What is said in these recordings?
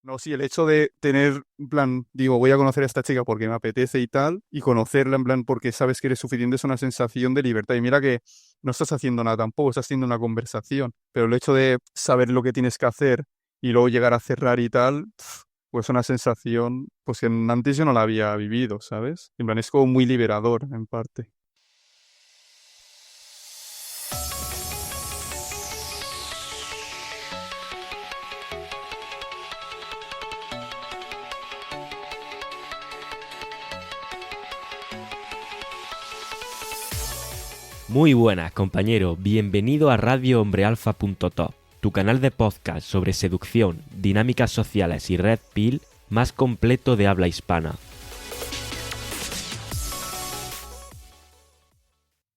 No, sí, el hecho de tener, en plan, digo, voy a conocer a esta chica porque me apetece y tal, y conocerla, en plan, porque sabes que eres suficiente, es una sensación de libertad. Y mira que no estás haciendo nada tampoco, estás haciendo una conversación, pero el hecho de saber lo que tienes que hacer y luego llegar a cerrar y tal, pues una sensación, pues que antes yo no la había vivido, ¿sabes? En plan, es como muy liberador, en parte. Muy buenas, compañero. Bienvenido a radiohombrealfa.top, tu canal de podcast sobre seducción, dinámicas sociales y red pill más completo de habla hispana.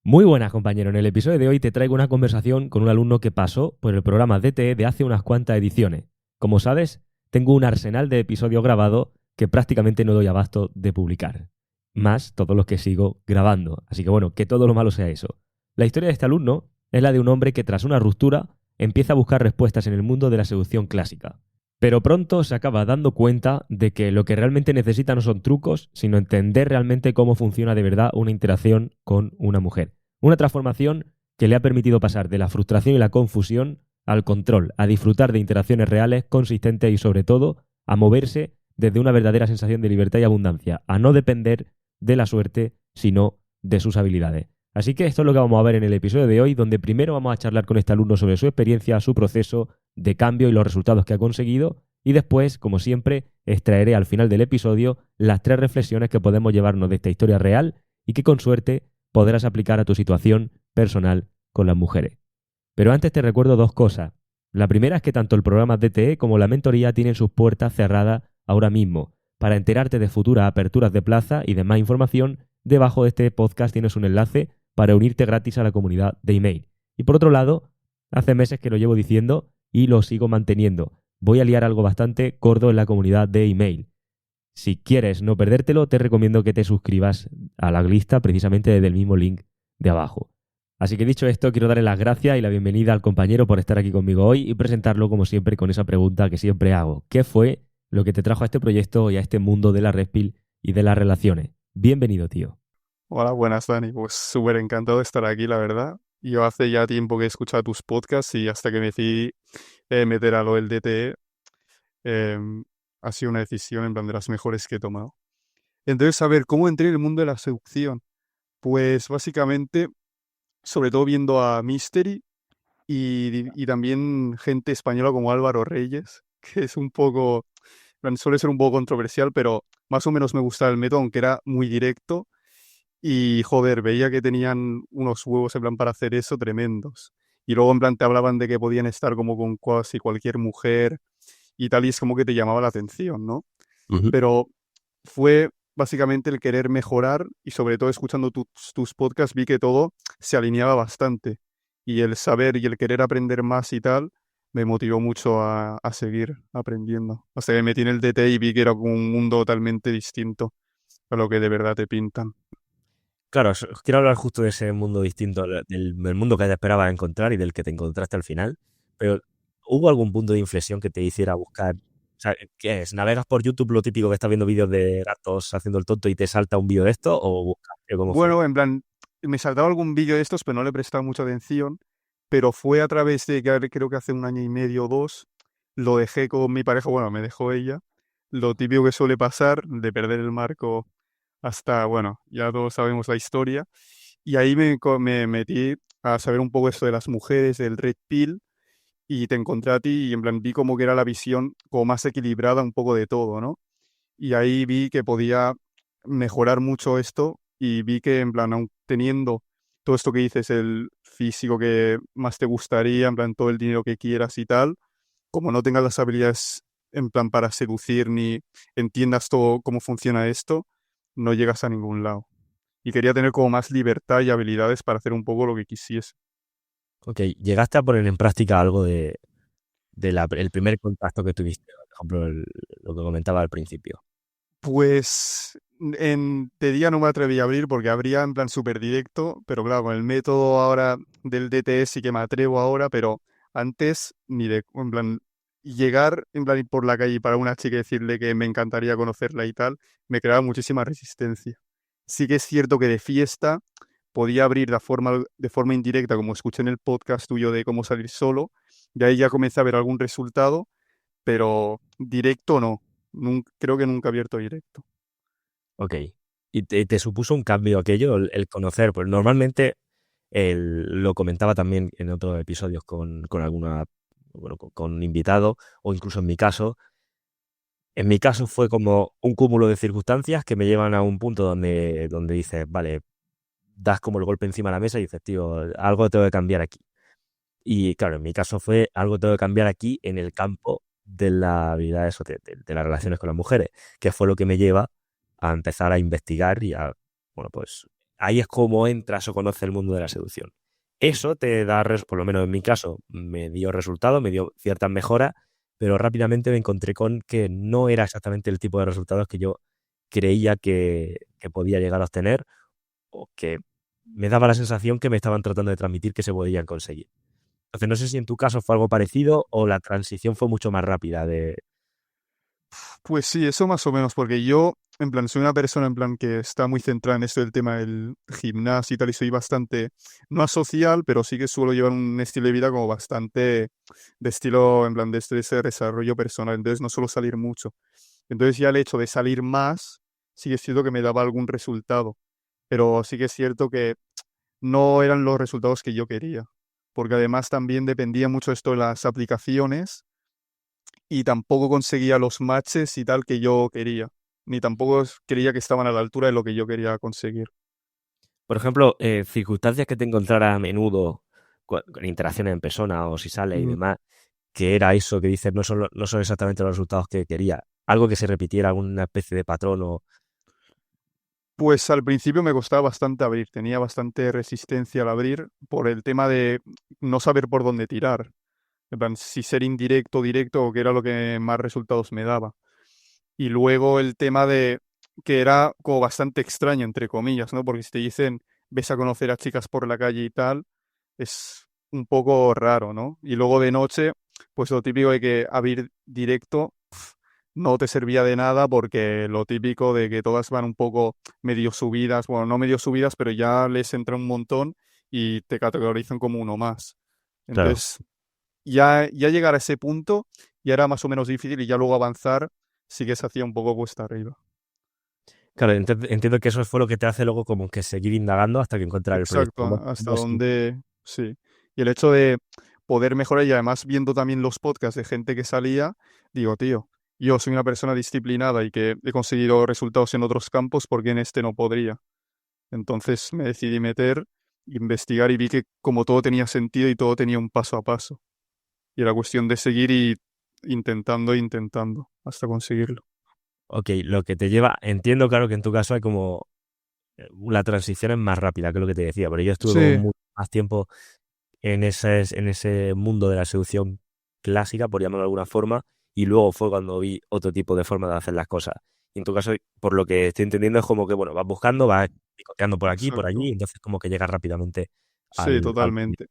Muy buenas, compañero. En el episodio de hoy te traigo una conversación con un alumno que pasó por el programa DTE de hace unas cuantas ediciones. Como sabes, tengo un arsenal de episodios grabados que prácticamente no doy abasto de publicar. Más todos los que sigo grabando. Así que bueno, que todo lo malo sea eso. La historia de este alumno es la de un hombre que tras una ruptura empieza a buscar respuestas en el mundo de la seducción clásica. Pero pronto se acaba dando cuenta de que lo que realmente necesita no son trucos, sino entender realmente cómo funciona de verdad una interacción con una mujer. Una transformación que le ha permitido pasar de la frustración y la confusión al control, a disfrutar de interacciones reales, consistentes y sobre todo a moverse desde una verdadera sensación de libertad y abundancia, a no depender de la suerte, sino de sus habilidades. Así que esto es lo que vamos a ver en el episodio de hoy, donde primero vamos a charlar con este alumno sobre su experiencia, su proceso de cambio y los resultados que ha conseguido, y después, como siempre, extraeré al final del episodio las 3 reflexiones que podemos llevarnos de esta historia real y que con suerte podrás aplicar a tu situación personal con las mujeres. Pero antes te recuerdo 2 cosas. La primera es que tanto el programa DTE como la mentoría tienen sus puertas cerradas ahora mismo. Para enterarte de futuras aperturas de plaza y de más información, debajo de este podcast tienes un enlace para unirte gratis a la comunidad de email. Y por otro lado, hace meses que lo llevo diciendo y lo sigo manteniendo. Voy a liar algo bastante gordo en la comunidad de email. Si quieres no perdértelo, te recomiendo que te suscribas a la lista precisamente desde el mismo link de abajo. Así que dicho esto, quiero darle las gracias y la bienvenida al compañero por estar aquí conmigo hoy y presentarlo como siempre con esa pregunta que siempre hago. ¿Qué fue lo que te trajo a este proyecto y a este mundo de la red pill y de las relaciones? Bienvenido, tío. Hola, buenas, Dani. Pues súper encantado de estar aquí, la verdad. Yo hace ya tiempo que he escuchado tus podcasts y hasta que me decidí meter a lo del DTE, ha sido una decisión en plan de las mejores que he tomado. Entonces, a ver, ¿cómo entré en el mundo de la seducción? Pues básicamente, sobre todo viendo a Mystery y también gente española como Álvaro Reyes, que es un poco, en plan, suele ser un poco controversial, pero más o menos me gustaba el método, aunque era muy directo. Y joder, veía que tenían unos huevos en plan para hacer eso tremendos. Y luego en plan te hablaban de que podían estar como con casi cualquier mujer y tal, y es como que te llamaba la atención, ¿no? Ujú. Pero fue básicamente el querer mejorar y sobre todo escuchando tus podcasts vi que todo se alineaba bastante. Y el saber y el querer aprender más y tal me motivó mucho a seguir aprendiendo. Hasta que me metí en el DT y vi que era como un mundo totalmente distinto a lo que de verdad te pintan. Claro, quiero hablar justo de ese mundo distinto, del mundo que te esperabas encontrar y del que te encontraste al final. Pero, ¿hubo algún punto de inflexión que te hiciera buscar? O sea, ¿qué es? ¿Navegas por YouTube lo típico que estás viendo vídeos de gatos haciendo el tonto y te salta un vídeo de esto? ¿O buscaste cómo fue? Bueno, en plan, me saltaba algún vídeo de estos, pero no le prestaba mucha atención. Pero fue a través de, creo que hace un año y medio o 2, lo dejé con mi pareja, bueno, me dejó ella. Lo típico que suele pasar, de perder el marco hasta, bueno, ya todos sabemos la historia. Y ahí me metí a saber un poco esto de las mujeres, del Red Pill, y te encontré a ti y en plan vi como que era la visión como más equilibrada un poco de todo, ¿no? Y ahí vi que podía mejorar mucho esto y vi que en plan, aun teniendo todo esto que dices, el físico que más te gustaría, en plan todo el dinero que quieras y tal, como no tengas las habilidades en plan para seducir ni entiendas todo cómo funciona esto, no llegas a ningún lado. Y quería tener como más libertad y habilidades para hacer un poco lo que quisiese. Ok, ¿llegaste a poner en práctica algo el primer contacto que tuviste? Por ejemplo, lo que comentaba al principio. Pues de día no me atreví a abrir porque abría en plan súper directo, pero claro, con el método ahora del DTS sí que me atrevo ahora, pero antes ni de, en plan, y llegar en plan ir por la calle y para una chica y decirle que me encantaría conocerla y tal, me creaba muchísima resistencia. Sí que es cierto que de fiesta podía abrir de forma indirecta, como escuché en el podcast tuyo de cómo salir solo, y ahí ya comencé a ver algún resultado, pero directo no. Creo que nunca he abierto directo. Ok. ¿Y te supuso un cambio aquello, el conocer? Pues normalmente lo comentaba también en otros episodios con alguna, bueno, con un invitado, o incluso en mi caso. En mi caso fue como un cúmulo de circunstancias que me llevan a un punto donde dices, vale, das como el golpe encima de la mesa y dices, tío, algo tengo que cambiar aquí. Y claro, en mi caso fue algo que tengo que cambiar aquí en el campo de la habilidad eso, de las relaciones con las mujeres, que fue lo que me lleva a empezar a investigar y a, bueno, pues ahí es como entras o conoces el mundo de la seducción. Eso te da, por lo menos en mi caso, me dio resultado, me dio ciertas mejoras, pero rápidamente me encontré con que no era exactamente el tipo de resultados que yo creía que podía llegar a obtener o que me daba la sensación que me estaban tratando de transmitir que se podían conseguir. Entonces, no sé si en tu caso fue algo parecido o la transición fue mucho más rápida de... Pues sí, eso más o menos, porque yo, en plan, soy una persona, en plan, que está muy centrada en esto del tema del gimnasio y tal, y soy bastante, no asocial, pero sí que suelo llevar un estilo de vida como bastante de estilo, en plan, de ese desarrollo personal, entonces no suelo salir mucho. Entonces ya el hecho de salir más, sí que es cierto que me daba algún resultado, pero sí que es cierto que no eran los resultados que yo quería, porque además también dependía mucho esto de las aplicaciones y tampoco conseguía los matches y tal que yo quería, ni tampoco creía que estaban a la altura de lo que yo quería conseguir. Por ejemplo, circunstancias que te encontrara a menudo con interacciones en persona o si sale y Mm, demás, que era eso que dices, no son exactamente los resultados que quería. Algo que se repitiera, alguna especie de patrón o... Pues al principio me costaba bastante abrir, tenía bastante resistencia al abrir por el tema de no saber por dónde tirar. En plan, si ser indirecto, directo, o qué era lo que más resultados me daba. Y luego el tema de que era como bastante extraño, entre comillas, ¿no? Porque si te dicen, ves a conocer a chicas por la calle y tal, es un poco raro, ¿no? Y luego de noche, pues lo típico de que abrir directo no te servía de nada porque lo típico de que todas van un poco medio subidas, bueno, no medio subidas, pero ya les entra un montón y te categorizan como uno más. Claro, Entonces, ya llegar a ese punto ya era más o menos difícil y ya luego avanzar sí que se hacía un poco cuesta arriba. claro, entiendo que eso fue lo que te hace luego como que seguir indagando hasta que encuentras el proyecto. Exacto, hasta donde sí. Y el hecho de poder mejorar y además viendo también los podcasts de gente que salía, digo, tío, yo soy una persona disciplinada y que he conseguido resultados en otros campos, porque en este no podría? Entonces me decidí meter, investigar y vi que como todo tenía sentido y todo tenía un paso a paso. Y era cuestión de seguir y intentando e intentando hasta conseguirlo. Ok, lo que te lleva, entiendo claro que en tu caso hay como la transición es más rápida que lo que te decía, pero yo estuve como Sí, mucho más tiempo en ese mundo de la seducción clásica, por llamarlo de alguna forma, y luego fue cuando vi otro tipo de forma de hacer las cosas. Y en tu caso, por lo que estoy entendiendo, es como que, bueno, vas buscando, vas picoteando por aquí, por allí, exacto. y entonces como que llegas rápidamente Sí, al... totalmente.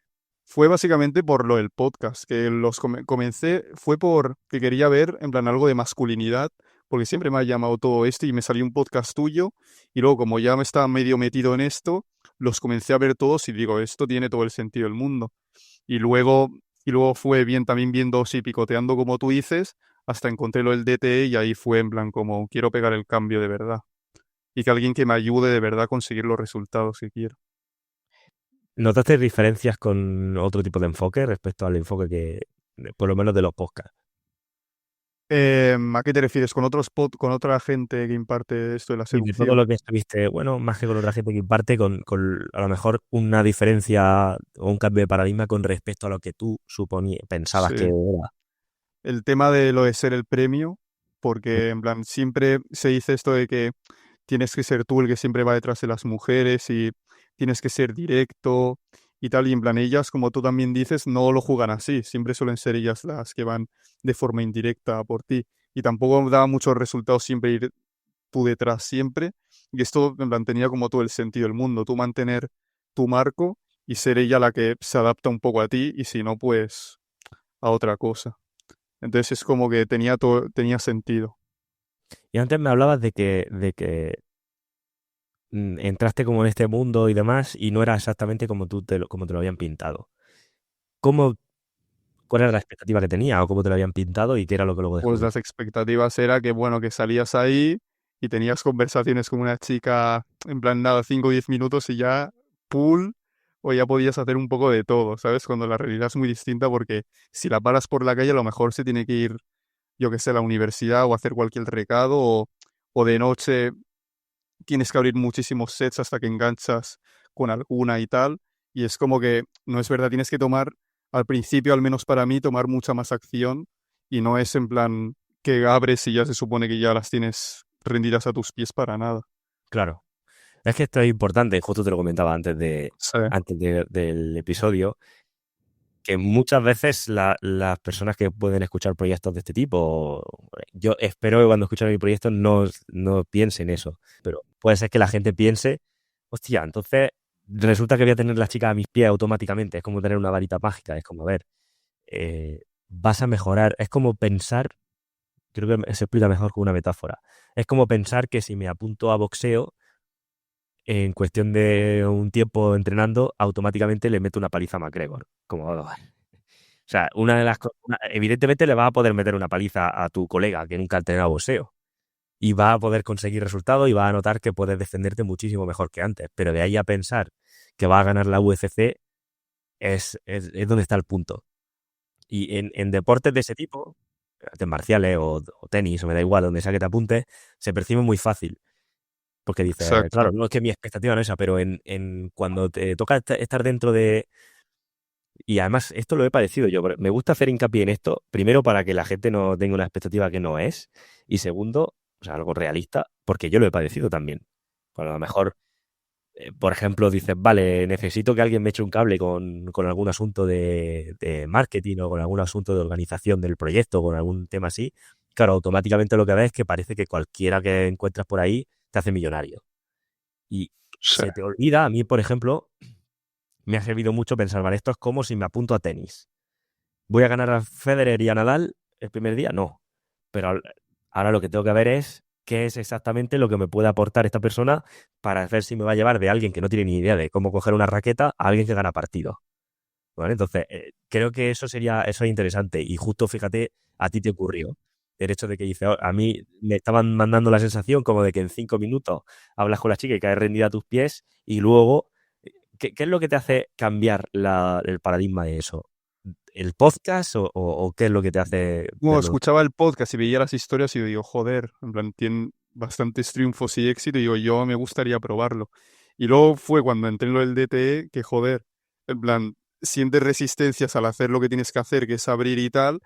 Fue básicamente por lo del podcast, que comencé, fue por que quería ver en plan algo de masculinidad, porque siempre me ha llamado todo esto y me salió un podcast tuyo, y luego como ya me estaba medio metido en esto, los comencé a ver todos y digo, esto tiene todo el sentido del mundo. Y luego, y luego fue bien también viendo, sí, picoteando como tú dices, hasta encontré lo del DTE y ahí fue en plan como quiero pegar el cambio de verdad. Y que alguien que me ayude de verdad a conseguir los resultados que quiero. ¿Notaste diferencias con otro tipo de enfoque respecto al enfoque por lo menos de los podcasts? ¿A qué te refieres? ¿Con otra gente que imparte esto de la Y de todo seducción? lo que estuviste, bueno, más que con otra gente que imparte, con a lo mejor una diferencia o un cambio de paradigma con respecto a lo que tú pensabas que Sí. era. El tema de lo de ser el premio, porque en plan siempre se dice esto de que tienes que ser tú el que siempre va detrás de las mujeres y tienes que ser directo y tal, y en plan ellas, como tú también dices, no lo juegan así, siempre suelen ser ellas las que van de forma indirecta por ti y tampoco da muchos resultados siempre ir tú detrás siempre, y esto en plan tenía como todo el sentido del mundo, tú mantener tu marco y ser ella la que se adapta un poco a ti y si no, pues a otra cosa. Entonces es como que tenía sentido. Y antes me hablabas entraste como en este mundo y demás y no era exactamente como como te lo habían pintado. ¿Cómo, cuál era la expectativa que tenía o cómo te lo habían pintado y qué era lo que luego Pues las descubriste? expectativas era que, bueno, que salías ahí y tenías conversaciones con una chica en plan nada, 5 o 10 minutos y ya pool, o ya podías hacer un poco de todo, ¿sabes? Cuando la realidad es muy distinta porque si la paras por la calle a lo mejor se tiene que ir, yo que sé, a la universidad o hacer cualquier recado o de noche tienes que abrir muchísimos sets hasta que enganchas con alguna y tal. Y es como que, no es verdad, tienes que tomar, al principio, al menos para mí, tomar mucha más acción y no es en plan que abres y ya se supone que ya las tienes rendidas a tus pies para nada. Claro. Es que esto es importante, justo te lo comentaba Sí, del episodio, que muchas veces las personas que pueden escuchar proyectos de este tipo, yo espero que cuando escuchen mi proyecto no piensen eso, pero puede ser que la gente piense, hostia, entonces resulta que voy a tener la chica a mis pies automáticamente, es como tener una varita mágica, es como, a ver, vas a mejorar, es como pensar, creo que se explica mejor con una metáfora, es como pensar que si me apunto a boxeo, en cuestión de un tiempo entrenando, automáticamente le meto una paliza a McGregor. Como, o sea, evidentemente le vas a poder meter una paliza a tu colega que nunca ha entrenado boxeo. Y va a poder conseguir resultados y va a notar que puedes defenderte muchísimo mejor que antes. Pero de ahí a pensar que va a ganar la UFC es donde está el punto. Y en deportes de ese tipo, artes marciales o tenis, o me da igual, donde sea que te apuntes, se percibe muy fácil. Porque dices, claro, exacto. no es que mi expectativa no es esa, pero cuando te toca estar dentro de... Y además, esto lo he padecido yo. Me gusta hacer hincapié en esto, primero para que la gente no tenga una expectativa que no es, y segundo, o sea, algo realista, porque yo lo he padecido también. Bueno, a lo mejor, por ejemplo, dices, vale, necesito que alguien me eche un cable con algún asunto de marketing o con algún asunto de organización del proyecto, con algún tema así. Claro, automáticamente lo que ves es que parece que cualquiera que encuentras por ahí te hace millonario. Y Sí. se te olvida, a mí, por ejemplo, me ha servido mucho pensar, vale, esto es como si me apunto a tenis. ¿Voy a ganar a Federer y a Nadal el primer día? No. Pero ahora lo que tengo que ver es qué es exactamente lo que me puede aportar esta persona para ver si me va a llevar de alguien que no tiene ni idea de cómo coger una raqueta a alguien que gana partido. ¿Vale? Entonces, creo que eso es interesante. Y justo, fíjate, a ti te ocurrió. El hecho de que dice, "Oh, a mí me estaban mandando la sensación como de que en 5 minutos hablas con la chica y caes rendida a tus pies y luego, ¿qué es lo que te hace cambiar el paradigma de eso? ¿El podcast o qué es lo que te hace Bueno, verlo? escuchaba el podcast y veía las historias y digo, joder, en plan, tienen bastantes triunfos y éxito y digo, yo me gustaría probarlo. Y luego fue cuando entré en lo del DTE que, joder, en plan, sientes resistencias al hacer lo que tienes que hacer, que es abrir y tal,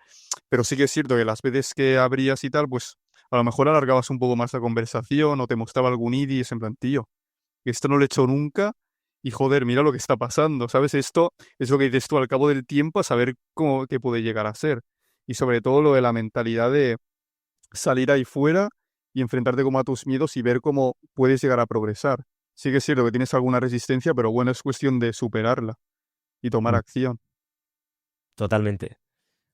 pero sí que es cierto que las veces que abrías y tal, pues a lo mejor alargabas un poco más la conversación o te mostraba algún ID y es en plan, tío, que esto no lo he hecho nunca y joder, mira lo que está pasando, ¿sabes? Esto es lo que dices tú al cabo del tiempo a saber cómo qué puede llegar a ser. Y sobre todo lo de la mentalidad de salir ahí fuera y enfrentarte como a tus miedos y ver cómo puedes llegar a progresar. Sí que es cierto que tienes alguna resistencia, pero bueno, es cuestión de superarla y tomar Mm, acción. Totalmente.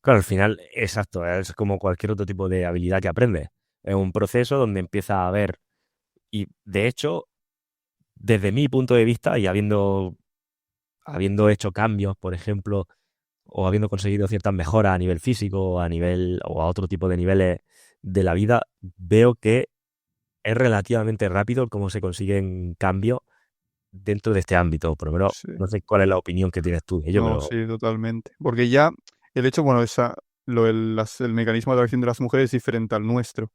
Claro, al final, exacto, es como cualquier otro tipo de habilidad que aprendes. Es un proceso donde empieza a haber, y de hecho, desde mi punto de vista, y habiendo hecho cambios, por ejemplo, o habiendo conseguido ciertas mejoras a nivel físico, o a otro tipo de niveles de la vida, veo que es relativamente rápido cómo se consiguen cambios dentro de este ámbito. Por lo menos, Sí. no sé cuál es la opinión que tienes tú de ello, No, pero sí, totalmente. Porque ya el hecho, bueno, el mecanismo de atracción de las mujeres es diferente al nuestro.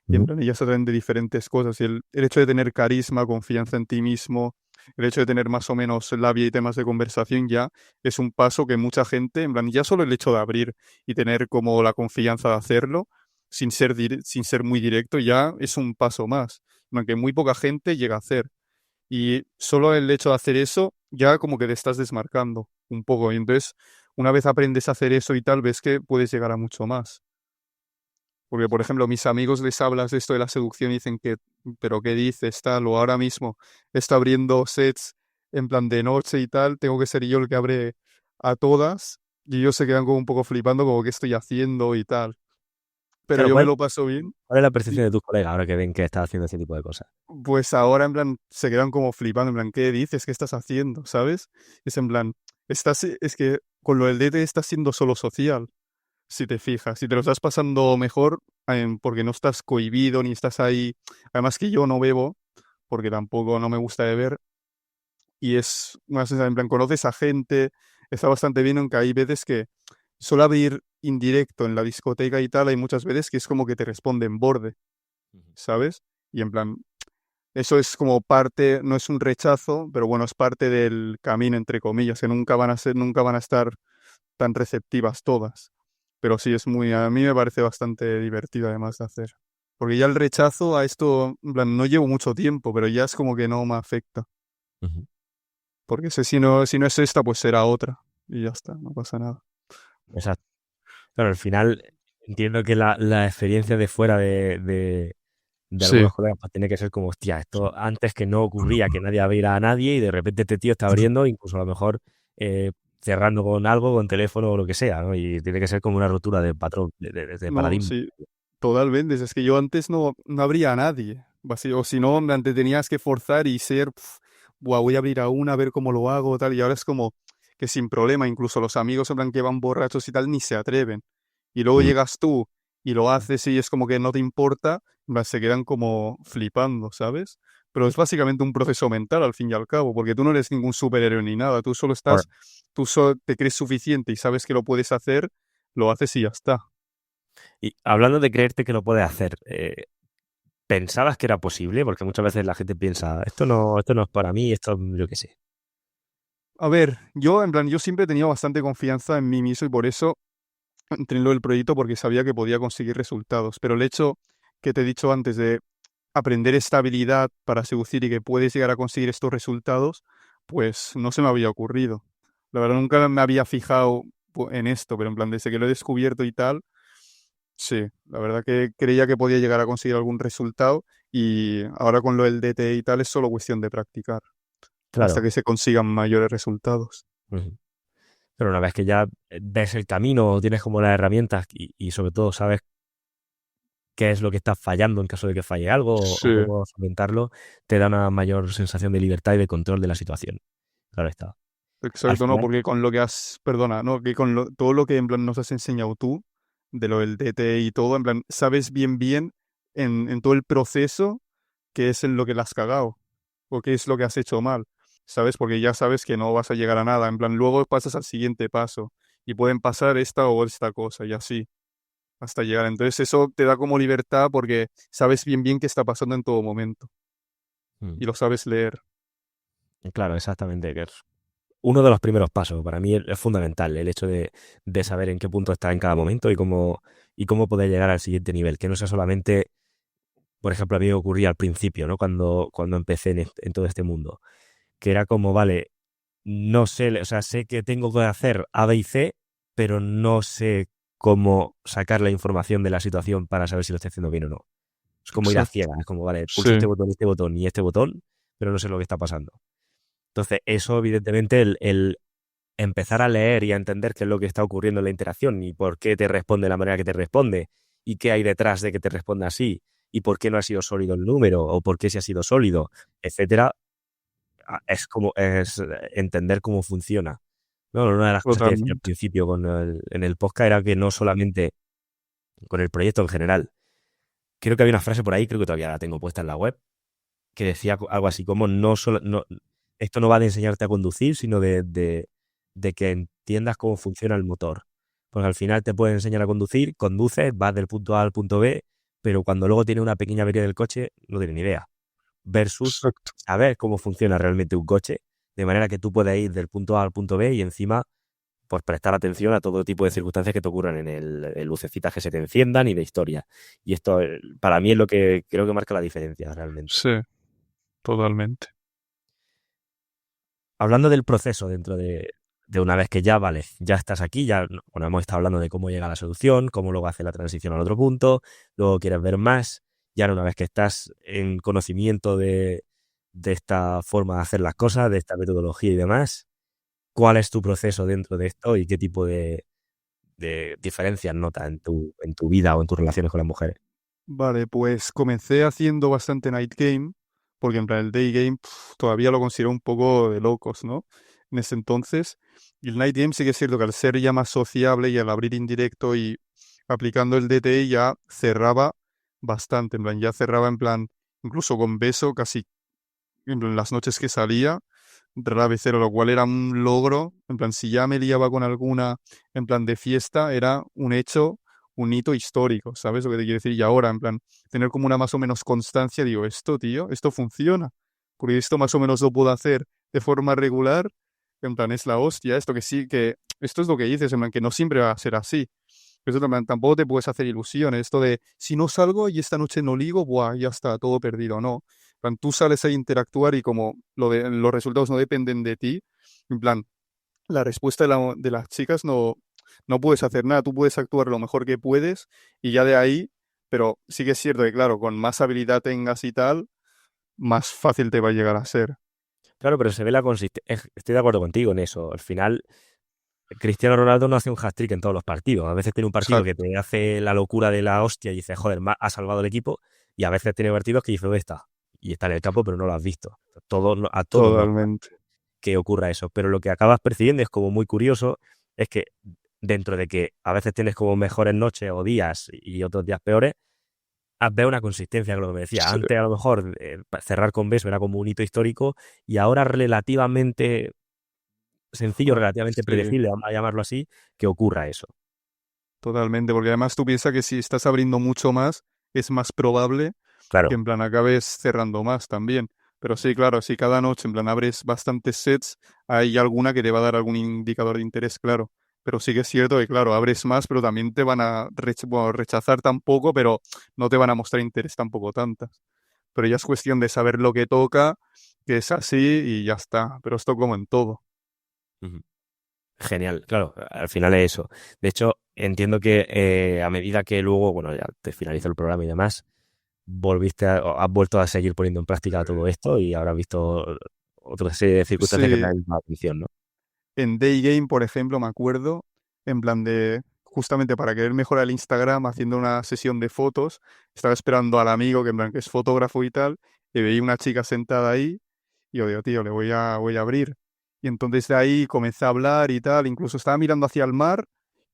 Y en ujú, plan, ellas se atraen de diferentes cosas. Y el hecho de tener carisma, confianza en ti mismo, el hecho de tener más o menos labia y temas de conversación ya es un paso que mucha gente, en plan, ya solo el hecho de abrir y tener como la confianza de hacerlo, sin ser muy directo, ya es un paso más. Aunque muy poca gente llega a hacer. Y solo el hecho de hacer eso, ya como que te estás desmarcando un poco. Y entonces, una vez aprendes a hacer eso y tal, ves que puedes llegar a mucho más. Porque, por ejemplo, mis amigos les hablas de esto de la seducción y dicen que, pero ¿qué dices? Tal, o ahora mismo está abriendo sets en plan de noche y tal, tengo que ser yo el que abre a todas. Y ellos se quedan como un poco flipando, como qué estoy haciendo y tal. Pero Claro, yo me lo paso bien. ¿cuál es la Y percepción de tus colegas ahora que ven que estás haciendo ese tipo de cosas? pues ahora en plan se quedan como flipando, en plan, ¿qué dices? ¿Qué estás haciendo? ¿Sabes? Es en plan, es que con lo del DT estás siendo solo social, si te fijas. Si te lo estás pasando mejor, porque no estás cohibido ni estás ahí. Además que yo no bebo, porque tampoco no me gusta beber. Y es una sensación, en plan, conoces a gente, está bastante bien, aunque hay veces que suele abrir indirecto en la discoteca y tal, hay muchas veces que es como que te responde en borde, ¿sabes? Y en plan, eso es como parte, no es un rechazo, pero bueno, es parte del camino, entre comillas, que nunca van a estar tan receptivas todas. Pero sí, a mí me parece bastante divertido además de hacer. Porque ya el rechazo a esto, en plan, no llevo mucho tiempo, pero ya es como que no me afecta. Ujú. Porque sé si no es esta, pues será otra. Y ya está, no pasa nada. Exacto. Claro, al final entiendo que la experiencia de fuera de Sí, algunos colegas pues tiene que ser como, hostia, esto antes que no ocurría, que nadie abriera a nadie y de repente este tío está abriendo, incluso a lo mejor cerrando con algo, con teléfono o lo que sea, ¿no? Y tiene que ser como una rotura de patrón, de no, paradigma. sí, totalmente. Es que yo antes no habría a nadie. O si no, te tenías que forzar y ser, "Buah, voy a abrir a una, a ver cómo lo hago, tal". Y ahora es como que sin problema, incluso los amigos en plan que van borrachos y tal, ni se atreven. Y luego Mm. llegas tú y lo haces y es como que no te importa, en plan, se quedan como flipando, ¿sabes? Pero es básicamente un proceso mental al fin y al cabo, porque tú no eres ningún superhéroe ni nada, tú solo Ahora, te crees suficiente y sabes que lo puedes hacer, lo haces y ya está. y hablando de creerte que lo puedes hacer, ¿pensabas que era posible? Porque muchas veces la gente piensa, esto no es para mí, esto yo qué sé. A ver, yo en plan, yo siempre he tenido bastante confianza en mí mismo y por eso entré en lo del proyecto porque sabía que podía conseguir resultados. Pero el hecho que te he dicho antes de aprender esta habilidad para seducir y que puedes llegar a conseguir estos resultados, pues no se me había ocurrido. La verdad, nunca me había fijado en esto, pero en plan, desde que lo he descubierto y tal, sí, la verdad que creía que podía llegar a conseguir algún resultado y ahora con lo del DT y tal es solo cuestión de practicar hasta Claro. que se consigan mayores resultados. Ujú. Pero una vez que ya ves el camino, tienes como las herramientas y sobre todo sabes qué es lo que está fallando en caso de que falle algo Sí, o cómo solventarlo, te da una mayor sensación de libertad y de control de la situación. Claro está. Al exacto, no, final, porque con lo que perdona, no, que todo lo que en plan nos has enseñado tú, de lo del DT y todo, en plan, sabes bien en todo el proceso qué es en lo que la has cagado o qué es lo que has hecho mal, ¿sabes? Porque ya sabes que no vas a llegar a nada, en plan, luego pasas al siguiente paso y pueden pasar esta o esta cosa y así hasta llegar. Entonces eso te da como libertad porque sabes bien qué está pasando en todo momento mm, y lo sabes leer. claro, exactamente, que es uno de los primeros pasos. Para mí es fundamental el hecho de saber en qué punto está en cada momento y cómo poder llegar al siguiente nivel. Que no sea solamente, por ejemplo, a mí me ocurría al principio, ¿no? Cuando empecé en todo este mundo. Que era como, vale, no sé, o sea, sé que tengo que hacer A, B y C, pero no sé cómo sacar la información de la situación para saber si lo estoy haciendo bien o no. Es como ir a Exacto. ciegas, es como, vale, pulso Sí, este botón y este botón, pero no sé lo que está pasando. Entonces, eso evidentemente, el empezar a leer y a entender qué es lo que está ocurriendo en la interacción y por qué te responde de la manera que te responde y qué hay detrás de que te responda así y por qué no ha sido sólido el número o por qué sí ha sido sólido, etcétera, es entender cómo funciona. No, una de las cosas que decía al totalmente. principio en el podcast era que no solamente con el proyecto en general, creo que había una frase por ahí, creo que todavía la tengo puesta en la web, que decía algo así como esto no va de enseñarte a conducir, sino de que entiendas cómo funciona el motor. Porque al final te pueden enseñar a conducir, conduces, vas del punto A al punto B, pero cuando luego tienes una pequeña avería del coche, no tienes ni idea. Versus Exacto. saber cómo funciona realmente un coche, de manera que tú puedes ir del punto A al punto B y encima pues prestar atención a todo tipo de circunstancias que te ocurran en lucecitas que se te enciendan y de historia. Y esto para mí es lo que creo que marca la diferencia realmente. Sí, totalmente. Hablando del proceso dentro de una vez que ya, vale, ya estás aquí, ya bueno, hemos estado hablando de cómo llega a la solución, cómo luego hace la transición al otro punto, luego quieres ver más, y ahora una vez que estás en conocimiento de esta forma de hacer las cosas, de esta metodología y demás, cuál es tu proceso dentro de esto y qué tipo de diferencias notas en tu vida o en tus relaciones con las mujeres. Vale, pues comencé haciendo bastante night game, porque en plan el day game todavía lo considero un poco de locos, ¿no? En ese entonces. Y el night game sí que es cierto que al ser ya más sociable y al abrir indirecto y aplicando el DTI ya cerraba bastante, en plan, ya cerraba en plan, incluso con beso casi en las noches que salía, rara vez era, lo cual era un logro. En plan, si ya me liaba con alguna en plan de fiesta, era un hecho, un hito histórico, ¿sabes lo que te quiero decir? Y ahora, en plan, tener como una más o menos constancia, digo, esto, tío, esto funciona. Porque esto más o menos lo puedo hacer de forma regular. En plan, es la hostia, esto que sí, que esto es lo que dices, en plan, que no siempre va a ser así. Eso también, tampoco te puedes hacer ilusiones. Esto de, si no salgo y esta noche no ligo, buah, ya está, todo perdido. No. En plan, tú sales a interactuar y como los resultados no dependen de ti, en plan, la respuesta de las chicas no puedes hacer nada. Tú puedes actuar lo mejor que puedes y ya de ahí, pero sí que es cierto que, claro, con más habilidad tengas y tal, más fácil te va a llegar a ser. Claro, pero se ve la consistencia. Estoy de acuerdo contigo en eso. Al final, Cristiano Ronaldo no hace un hat-trick en todos los partidos. A veces tiene un partido que Exacto. te hace la locura de la hostia y dices, joder, ha salvado el equipo. Y a veces tiene partidos que dices, ¿dónde está? Y está en el campo, pero no lo has visto. A todos nos pasa Totalmente. que ocurra eso. Pero lo que acabas percibiendo es como muy curioso, es que dentro de que a veces tienes como mejores noches o días y otros días peores, ves una consistencia, con lo que me decía. Sí, Antes a lo mejor cerrar con beso era como un hito histórico y ahora relativamente sencillo, relativamente sí, predecible, vamos a llamarlo así, que ocurra eso. totalmente. Porque además tú piensas que si estás abriendo mucho más, es más probable que Claro. en plan acabes cerrando más también. Pero sí, claro, si cada noche en plan abres bastantes sets, hay alguna que te va a dar algún indicador de interés, claro. Pero sí que es cierto que, claro, abres más, pero también te van a bueno, rechazar tampoco, pero no te van a mostrar interés tampoco tantas. Pero ya es cuestión de saber lo que toca, que es así y ya está. Pero esto como en todo. Ujú. Genial, claro, al final es eso. De hecho, entiendo que a medida que luego, bueno, ya te finalizó el programa y demás, o has vuelto a seguir poniendo en práctica todo esto y ahora has visto otra serie de circunstancias que te Sí, han llamado la atención, ¿no? en Day Game, por ejemplo, me acuerdo, en plan de, justamente para querer mejorar el Instagram, haciendo una sesión de fotos, estaba esperando al amigo que en plan que es fotógrafo y tal, y veía una chica sentada ahí, y yo digo, tío, voy a abrir. Y entonces de ahí comencé a hablar y tal, incluso estaba mirando hacia el mar,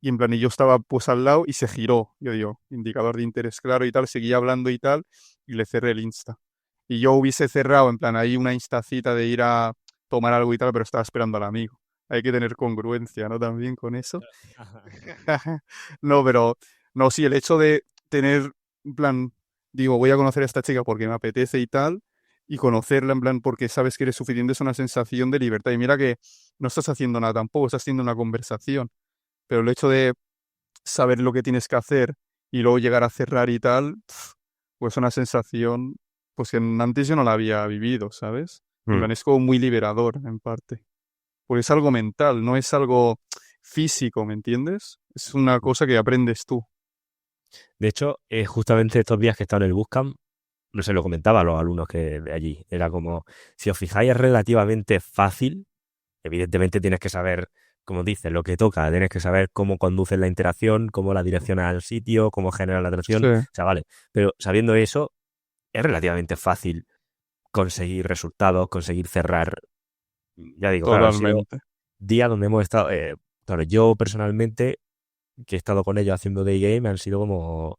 y en plan, y yo estaba pues al lado y se giró. Yo digo, indicador de interés claro y tal, seguía hablando y tal, y le cerré el Insta. Y yo hubiese cerrado, en plan, ahí una instacita de ir a tomar algo y tal, pero estaba esperando al amigo. Hay que tener congruencia, ¿no? También con eso. No, pero no, sí, el hecho de tener, en plan, digo, voy a conocer a esta chica porque me apetece y tal, y conocerla en plan porque sabes que eres suficiente es una sensación de libertad. Y mira que no estás haciendo nada tampoco, estás haciendo una conversación, pero el hecho de saber lo que tienes que hacer y luego llegar a cerrar y tal, pues una sensación, pues que antes yo no la había vivido, ¿sabes? En Mm. plan, es como muy liberador en parte. Porque es algo mental, no es algo físico, ¿me entiendes? Es una cosa que aprendes tú. De hecho, justamente estos días que he estado en el Bootcamp, no se lo comentaba a los alumnos que de allí. Era como, si os fijáis, es relativamente fácil. Evidentemente tienes que saber, como dices, lo que toca. Tienes que saber cómo conduces la interacción, cómo la direcciona al sitio, cómo genera la atracción. Sí, O sea, vale. Pero sabiendo eso, es relativamente fácil conseguir resultados, conseguir cerrar. Ya digo, claro, han sido totalmente. días donde hemos estado. Claro, yo personalmente, que he estado con ellos haciendo day game, han sido como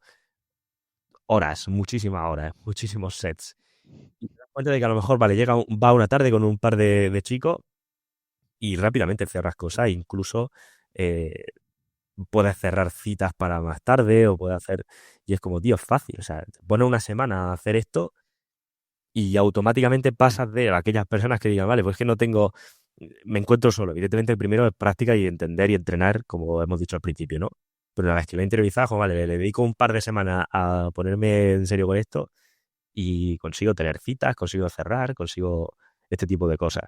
horas, muchísimas horas, muchísimos sets. Y te das cuenta de que a lo mejor, vale, va una tarde con un par de chicos y rápidamente cierras cosas, incluso eh, puedes cerrar citas para más tarde o puedes hacer, y es como, tío, es fácil, o sea, te pones una semana a hacer esto y automáticamente pasas de aquellas personas que digan, vale, pues que no tengo, me encuentro solo. Evidentemente el primero es práctica y entender y entrenar, como hemos dicho al principio, ¿no? Pero una vez que lo he interiorizado, pues, vale, le dedico un par de semanas a ponerme en serio con esto y consigo tener citas, consigo cerrar, consigo este tipo de cosas.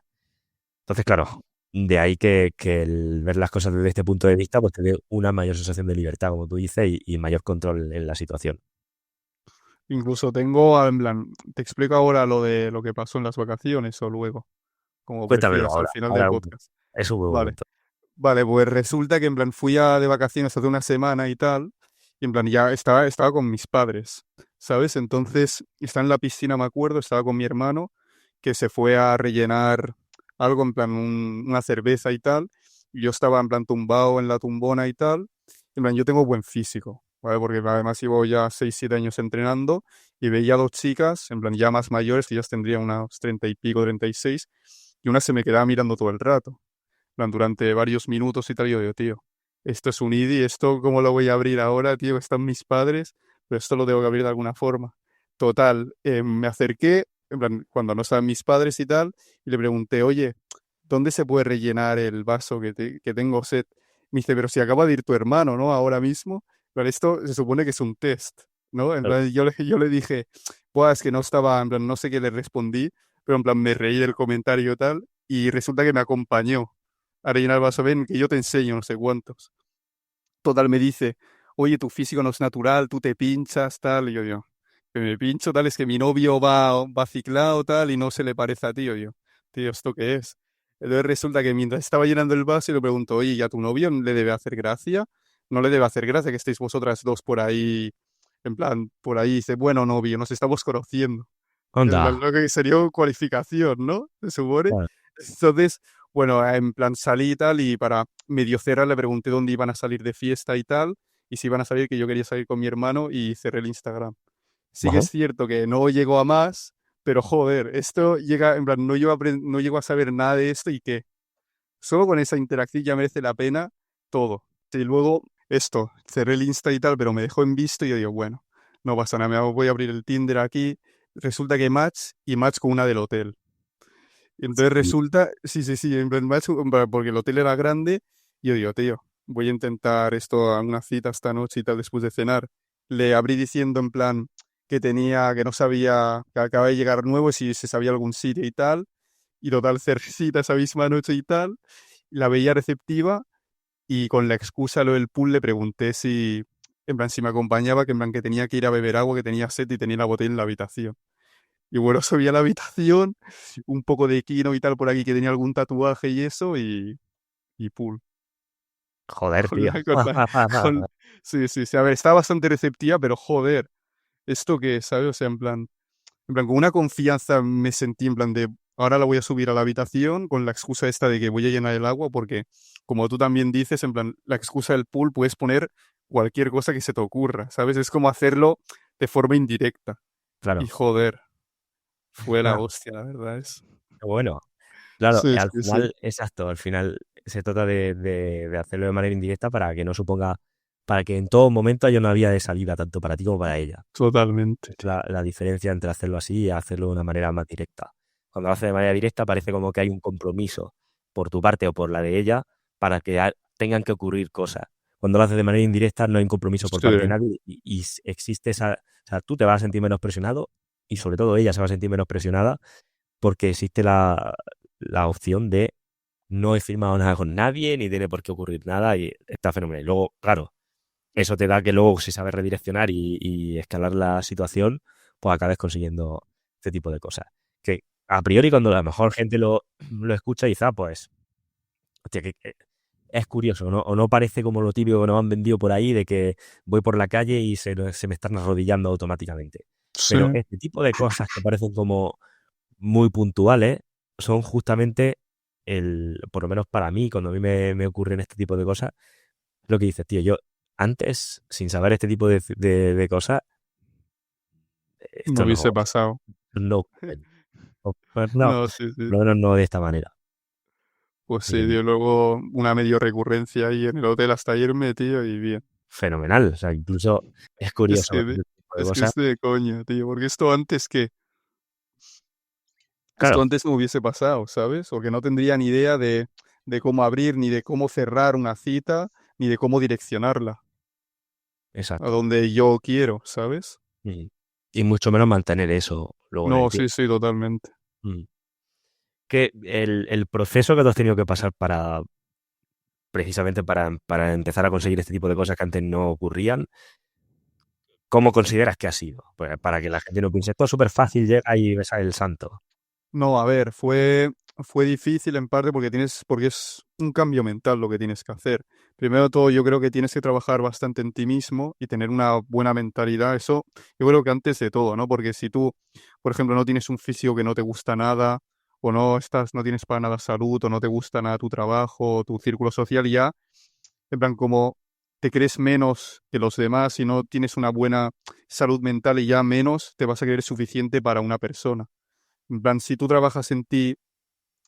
Entonces, claro, de ahí que el ver las cosas desde este punto de vista, pues te dé una mayor sensación de libertad, como tú dices, y mayor control en la situación. Incluso tengo, en plan, te explico ahora lo de lo que pasó en las vacaciones o luego, como Cuéntamelo prefieras, al ahora, final del ahora podcast. Es un buen Vale. momento. Vale, pues resulta que en plan de vacaciones hace una semana y tal, y en plan ya estaba con mis padres, ¿sabes? Entonces está en la piscina, me acuerdo, estaba con mi hermano, que se fue a rellenar algo, en plan una cerveza y tal, y yo estaba en plan tumbado en la tumbona y tal, en plan yo tengo buen físico, ¿vale? Porque además llevo ya 6 7 años entrenando, y veía dos chicas, en plan ya más mayores, que ya tendrían unos 30 y pico, 36, y una se me quedaba mirando todo el rato plan, durante varios minutos y tal, y yo digo, tío, esto es un IDI, esto cómo lo voy a abrir ahora, tío, están mis padres, pero esto lo tengo que abrir de alguna forma. Total, me acerqué, en plan, cuando no estaban mis padres y tal, y le pregunté, oye, ¿dónde se puede rellenar el vaso que tengo sed? Me dice, pero si acaba de ir tu hermano, ¿no? Ahora mismo. Pero esto se supone que es un test, ¿no? En Claro. plan, yo le dije, pues es que no estaba, en plan, no sé qué le respondí, pero en plan me reí del comentario y tal, y resulta que me acompañó a rellenar el vaso, ven, que yo te enseño no sé cuántos. Total, me dice, oye, tu físico no es natural, tú te pinchas, tal, y yo digo, que me pincho, tal, es que mi novio va ciclado, tal, y no se le parece a ti, yo digo, tío, ¿esto qué es? Entonces resulta que mientras estaba llenando el vaso, le pregunto, oye, ¿y a tu novio le debe hacer gracia? No le debe hacer gracia que estéis vosotras dos por ahí, en plan, por ahí, dice, bueno, novio, nos estamos conociendo. En plan, Anda. lo que sería cualificación, ¿no? Se supone. Claro. Entonces, bueno, en plan salí y tal, y para medio cerrar le pregunté dónde iban a salir de fiesta y tal, y si iban a salir, que yo quería salir con mi hermano, y cerré el Instagram. Sí que Ajá. es cierto que no llegó a más, pero joder, esto llega, en plan, no llego a saber nada de esto y que solo con esa interacción ya merece la pena todo. Y luego esto, cerré el Insta y tal, pero me dejó en visto y yo digo, bueno, no pasa nada, voy a abrir el Tinder aquí. Resulta que match y match con una del hotel. Y entonces Y- resulta, sí, sí, sí, en plan, porque el hotel era grande, y yo digo, tío, voy a intentar esto a una cita esta noche y tal después de cenar. Le abrí diciendo en plan que no sabía, que acaba de llegar nuevo, si se sabía algún sitio y tal, y total, cerré cita esa misma noche y tal, la veía receptiva, y con la excusa lo del pool le pregunté si, en plan, si me acompañaba, que en plan que tenía que ir a beber agua, que tenía sed y tenía la botella en la habitación. Y bueno, subí a la habitación, un poco de Kino y tal por aquí que tenía algún tatuaje y eso, y pool. Joder, Con tío. la, con la- con- Sí, sí, sí. A ver, estaba bastante receptiva, pero joder, esto que, ¿sabes? O sea, en plan, con una confianza me sentí en plan de, ahora la voy a subir a la habitación con la excusa esta de que voy a llenar el agua, porque como tú también dices, en plan, la excusa del pool puedes poner cualquier cosa que se te ocurra, ¿sabes? Es como hacerlo de forma indirecta. Y Claro. joder, fue la Ah, hostia, la verdad es. qué bueno. Claro, Sí, al sí, sí. final, exacto, al final se trata de hacerlo de manera indirecta para que no suponga, para que en todo momento haya una vía de salida, tanto para ti como para ella. Totalmente. Es la diferencia entre hacerlo así y hacerlo de una manera más directa. Cuando lo haces de manera directa parece como que hay un compromiso por tu parte o por la de ella para que tengan que ocurrir cosas. Cuando lo haces de manera indirecta no hay un compromiso por Sí, parte de nadie y existe esa, o sea, tú te vas a sentir menos presionado y sobre todo ella se va a sentir menos presionada porque existe la opción de no he firmado nada con nadie ni tiene por qué ocurrir nada y está fenomenal. Y luego, claro, eso te da que luego, si sabes redireccionar y escalar la situación, pues acabes consiguiendo este tipo de cosas. Que a priori, cuando a lo mejor gente lo escucha, dice, ah, pues, hostia, que es curioso, ¿no? O no parece como lo típico que nos han vendido por ahí de que voy por la calle y se me están arrodillando automáticamente. sí. Pero este tipo de cosas que parecen como muy puntuales son justamente por lo menos para mí, cuando a mí me ocurren este tipo de cosas, lo que dices, tío, yo antes, sin saber este tipo de cosas, No esto hubiese no, pasado. no, pues no, No, sí, sí. por lo menos no de esta manera. Pues Así que sí, dio luego una medio recurrencia ahí en el hotel hasta irme, tío, y bien. fenomenal. O sea, incluso es Es curioso que, ver de- este tipo de es que cosas. es de coña, tío, porque esto Claro, antes no hubiese pasado, ¿sabes? O que no tendría ni idea de cómo abrir, ni de cómo cerrar una cita, ni de cómo direccionarla a exacto. donde yo quiero, ¿sabes? Mm. Y mucho menos mantener eso luego en el No, tiempo. sí, sí, totalmente. Mm. Que el proceso que tú has tenido que pasar precisamente para empezar a conseguir este tipo de cosas que antes no ocurrían, ¿cómo consideras que ha sido? Pues para que la gente no piense, esto es súper fácil, llega y ves el santo. No, a ver, fue difícil en parte porque es un cambio mental lo que tienes que hacer. Primero de todo, yo creo que tienes que trabajar bastante en ti mismo y tener una buena mentalidad. Eso, yo creo que antes de todo, ¿no? Porque si tú, por ejemplo, no tienes un físico que no te gusta nada, o no tienes para nada salud, o no te gusta nada tu trabajo, o tu círculo social, y ya, en plan, como te crees menos que los demás y no tienes una buena salud mental y ya menos te vas a creer suficiente para una persona. En plan, si tú trabajas en ti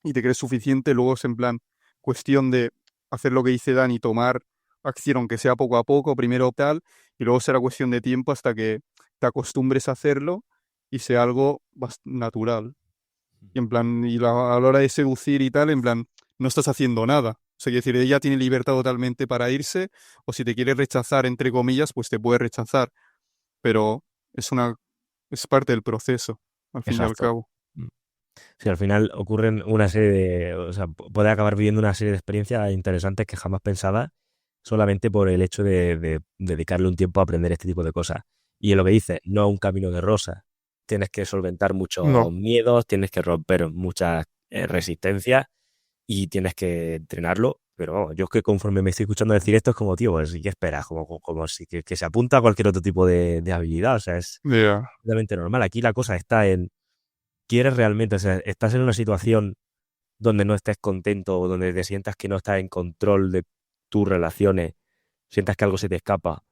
y te crees suficiente, luego es en plan cuestión de hacer lo que dice Dani, tomar acción, aunque sea poco a poco, primero tal, y luego será cuestión de tiempo hasta que te acostumbres a hacerlo y sea algo natural. Y en plan, a la hora de seducir y tal, en plan, no estás haciendo nada. O sea, quiero decir, ella tiene libertad totalmente para irse, o si te quiere rechazar, entre comillas, pues te puede rechazar. Pero es parte del proceso, al fin y al Exacto. cabo. Sí, al final ocurren una serie de, o sea, puedes acabar viviendo una serie de experiencias interesantes que jamás pensabas solamente por el hecho de dedicarle un tiempo a aprender este tipo de cosas. Y en lo que dices, no es un camino de rosas. Tienes que solventar muchos No, miedos, tienes que romper muchas resistencias y tienes que entrenarlo. Pero vamos, yo es que conforme me estoy escuchando decir esto es como, tío, pues, ¿qué esperas? Como si que se apunta a cualquier otro tipo de habilidad. O sea, es ya. completamente normal. Aquí la cosa está en, ¿quieres realmente? O sea, estás en una situación donde no estés contento o donde te sientas que no estás en control de tus relaciones, sientas que algo se te escapa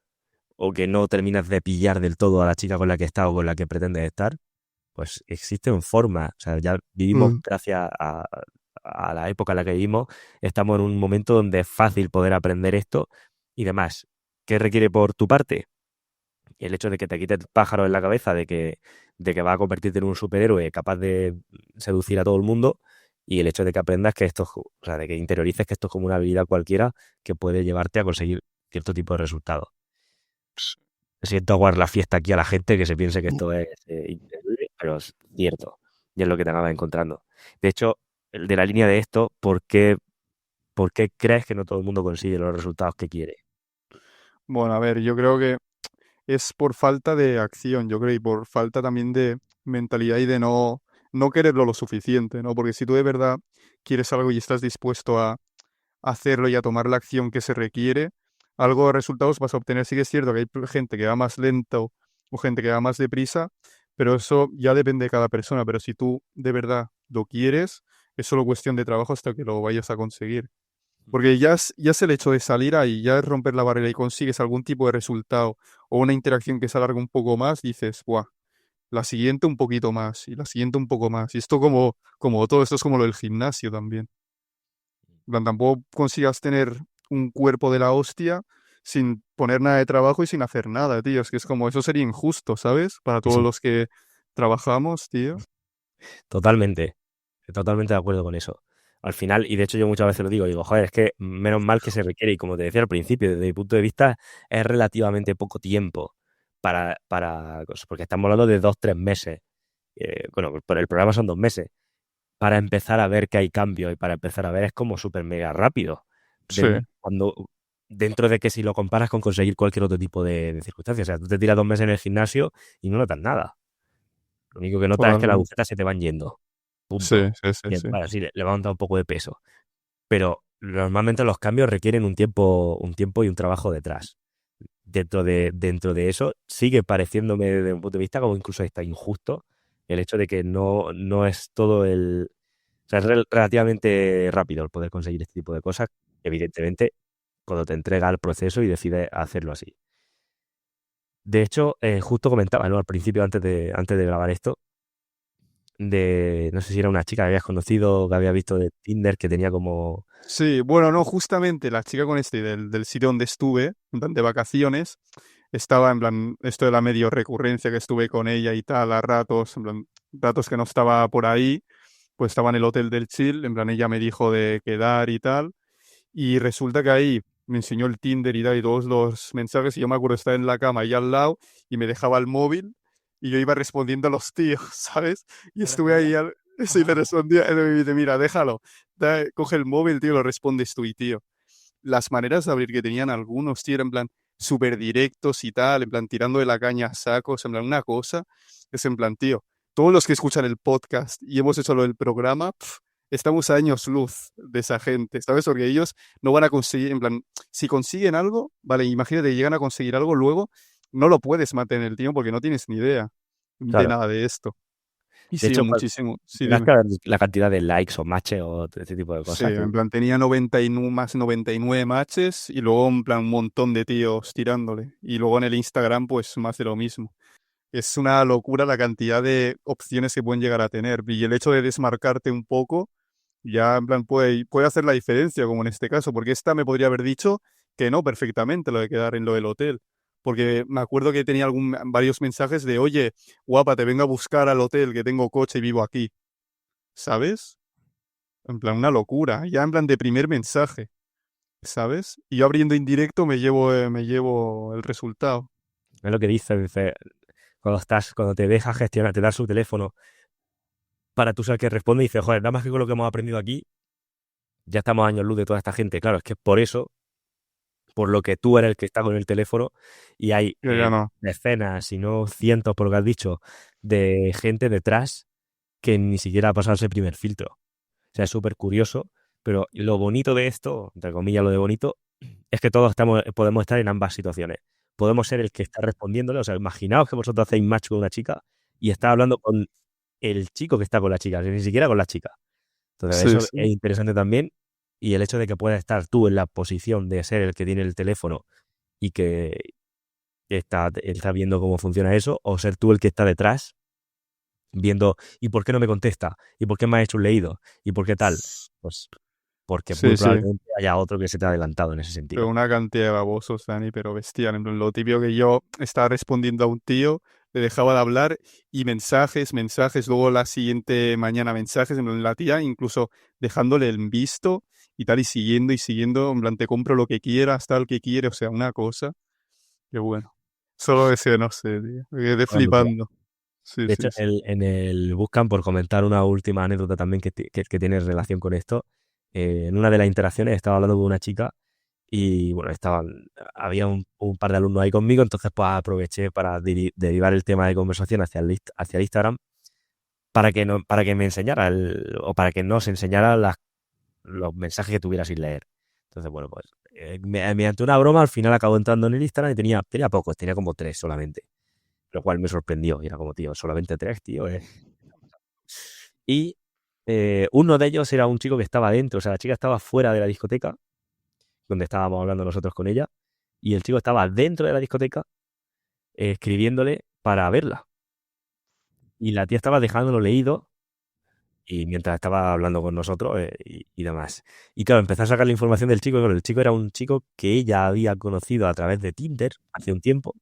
o que no terminas de pillar del todo a la chica con la que estás o con la que pretendes estar, pues existen formas. O sea, ya vivimos, Mm, gracias a la época en la que vivimos, estamos en un momento donde es fácil poder aprender esto y demás. ¿Qué requiere por tu parte? El hecho de que te quites pájaros en la cabeza, de que vas a convertirte en un superhéroe capaz de seducir a todo el mundo, y el hecho de que aprendas que esto, o sea, de que interiorices que esto es como una habilidad cualquiera que puede llevarte a conseguir cierto tipo de resultados. Siento aguar la fiesta aquí a la gente que se piense que esto es increíble, pero es cierto, y es lo que te acabas encontrando. De hecho, de la línea de esto, ¿por qué crees que no todo el mundo consigue los resultados que quiere? Bueno, a ver, yo creo que es por falta de acción, yo creo, y por falta también de mentalidad y de no quererlo lo suficiente, ¿no? Porque si tú de verdad quieres algo y estás dispuesto a hacerlo y a tomar la acción que se requiere, algo de resultados vas a obtener. Sí que es cierto que hay gente que va más lento o gente que va más deprisa, pero eso ya depende de cada persona. Pero si tú de verdad lo quieres, es solo cuestión de trabajo hasta que lo vayas a conseguir. Porque ya es el hecho de salir ahí, ya es romper la barrera y consigues algún tipo de resultado o una interacción que se alarga un poco más, dices, ¡buah! La siguiente un poquito más y la siguiente un poco más. Y esto como todo, esto es como lo del gimnasio también. En plan, tampoco consigas tener un cuerpo de la hostia sin poner nada de trabajo y sin hacer nada, tío. Es que es como, eso sería injusto, ¿sabes? Para Sí, todos sí, los que trabajamos, tío. totalmente. Totalmente de acuerdo con eso. Al final, y de hecho yo muchas veces lo digo, joder, es que menos mal que se requiere, y como te decía al principio, desde mi punto de vista, es relativamente poco tiempo para cosas, porque estamos hablando de 2, 3 meses. Bueno, por el programa son 2 meses, para empezar a ver que hay cambio y para empezar a ver es como súper mega rápido. Sí, Cuando, dentro de que si lo comparas con conseguir cualquier otro tipo de circunstancias, o sea, tú te tiras 2 meses en el gimnasio y no notas nada. Lo único que notas es que las totalmente. agujetas se te van yendo. Sí, Punto. sí, sí, Bien, sí. vale, sí, levanta un poco de peso. Pero normalmente los cambios requieren un tiempo y un trabajo detrás. Dentro de eso, sigue pareciéndome desde un punto de vista como incluso está injusto el hecho de que no es todo el... O sea, es relativamente rápido el poder conseguir este tipo de cosas, evidentemente, cuando te entrega al proceso y decides hacerlo así. De hecho, justo comentaba, ¿no? Al principio, antes de grabar esto, no sé si era una chica que habías conocido, que había visto de Tinder, que tenía como... Sí, bueno, no, justamente la chica con del sitio donde estuve, en plan de vacaciones, estaba en plan, esto de la medio recurrencia que estuve con ella y tal, a ratos, en plan, ratos que no estaba por ahí, pues estaba en el hotel del chill, en plan, ella me dijo de quedar y tal, y resulta que ahí me enseñó el Tinder y tal, y todos los mensajes, y yo me acuerdo estar en la cama ahí al lado, y me dejaba el móvil, y yo iba respondiendo a los tíos, ¿sabes? Y ¿Te estuve ahí, respondía? sí, le respondía, y me dice, mira, déjalo, coge el móvil, tío, lo respondes tú, y tío, las maneras de abrir que tenían algunos, tío, era en plan súper directos y tal, en plan tirando de la caña a sacos, en plan una cosa, es en plan, tío, todos los que escuchan el podcast y hemos hecho lo del programa, estamos a años luz de esa gente, ¿sabes? Porque ellos no van a conseguir, en plan, si consiguen algo, vale, imagínate, llegan a conseguir algo, luego no lo puedes mantener en el tiempo porque no tienes ni idea de Claro. nada de esto. Y De sí, hecho, muchísimo. Sí, llegaste dime. a ver la cantidad de likes o matches o este tipo de Sí, cosas que... en plan, tenía 99, más 99 matches y luego, en plan, un montón de tíos tirándole. Y luego en el Instagram, pues más de lo mismo. Es una locura la cantidad de opciones que pueden llegar a tener. Y el hecho de desmarcarte un poco, ya en plan puede hacer la diferencia, como en este caso, porque esta me podría haber dicho que no perfectamente lo de quedar en lo del hotel. Porque me acuerdo que tenía varios mensajes de, oye, guapa, te vengo a buscar al hotel, que tengo coche y vivo aquí. ¿Sabes? En plan, una locura. Ya en plan de primer mensaje, ¿sabes? Y yo abriendo indirecto me llevo el resultado. Es lo que dice, cuando te deja gestionar, te da su teléfono para tú saber que responde y dices, joder, nada más que con lo que hemos aprendido aquí, ya estamos a años luz de toda esta gente. Claro, es que es por eso, por lo que tú eres el que está con el teléfono y hay Yo ya no. decenas, si no cientos, por lo que has dicho, de gente detrás que ni siquiera ha pasado ese primer filtro. O sea, es súper curioso, pero lo bonito de esto, entre comillas lo de bonito, es que todos podemos estar en ambas situaciones. Podemos ser el que está respondiéndole, o sea, imaginaos que vosotros hacéis match con una chica y está hablando con el chico que está con la chica, ni siquiera con la chica. Entonces, Sí, eso es sí. interesante también. Y el hecho de que puedas estar tú en la posición de ser el que tiene el teléfono y que está viendo cómo funciona eso, o ser tú el que está detrás viendo, ¿y por qué no me contesta? ¿Y por qué me ha hecho un leído? ¿Y por qué tal? Pues porque muy Sí, sí. probablemente haya otro que se te ha adelantado en ese Pero sentido. una cantidad de babosos, Dani, pero bestial. En plan, lo típico que yo estaba respondiendo a un tío, le dejaba de hablar y mensajes, mensajes, luego la siguiente mañana mensajes, en plan, la tía incluso dejándole el visto y tal, y siguiendo, en plan, te compro lo que quieras, tal que quiere, o sea, una cosa que bueno. Solo ese, no sé, tío. Me quedé Una locura. flipando. Sí, De hecho, sí, sí. en el Buscan, por comentar una última anécdota también que tiene relación con esto, en una de las interacciones estaba hablando con una chica y bueno, había un par de alumnos ahí conmigo, entonces pues aproveché para derivar el tema de conversación hacia el Instagram para que, no, para que me enseñara o para que nos enseñara los mensajes que tuviera sin leer. Entonces, bueno, pues mediante una broma al final acabó entrando en el Instagram y tenía pocos, tenía como 3 solamente, lo cual me sorprendió y era como, tío, solamente 3, tío. Y uno de ellos era un chico que estaba dentro, o sea, la chica estaba fuera de la discoteca, donde estábamos hablando nosotros con ella, y el chico estaba dentro de la discoteca escribiéndole para verla. Y la tía estaba dejándolo leído y mientras estaba hablando con nosotros y demás. Y claro, empezó a sacar la información del chico, y claro, el chico era un chico que ella había conocido a través de Tinder hace un tiempo,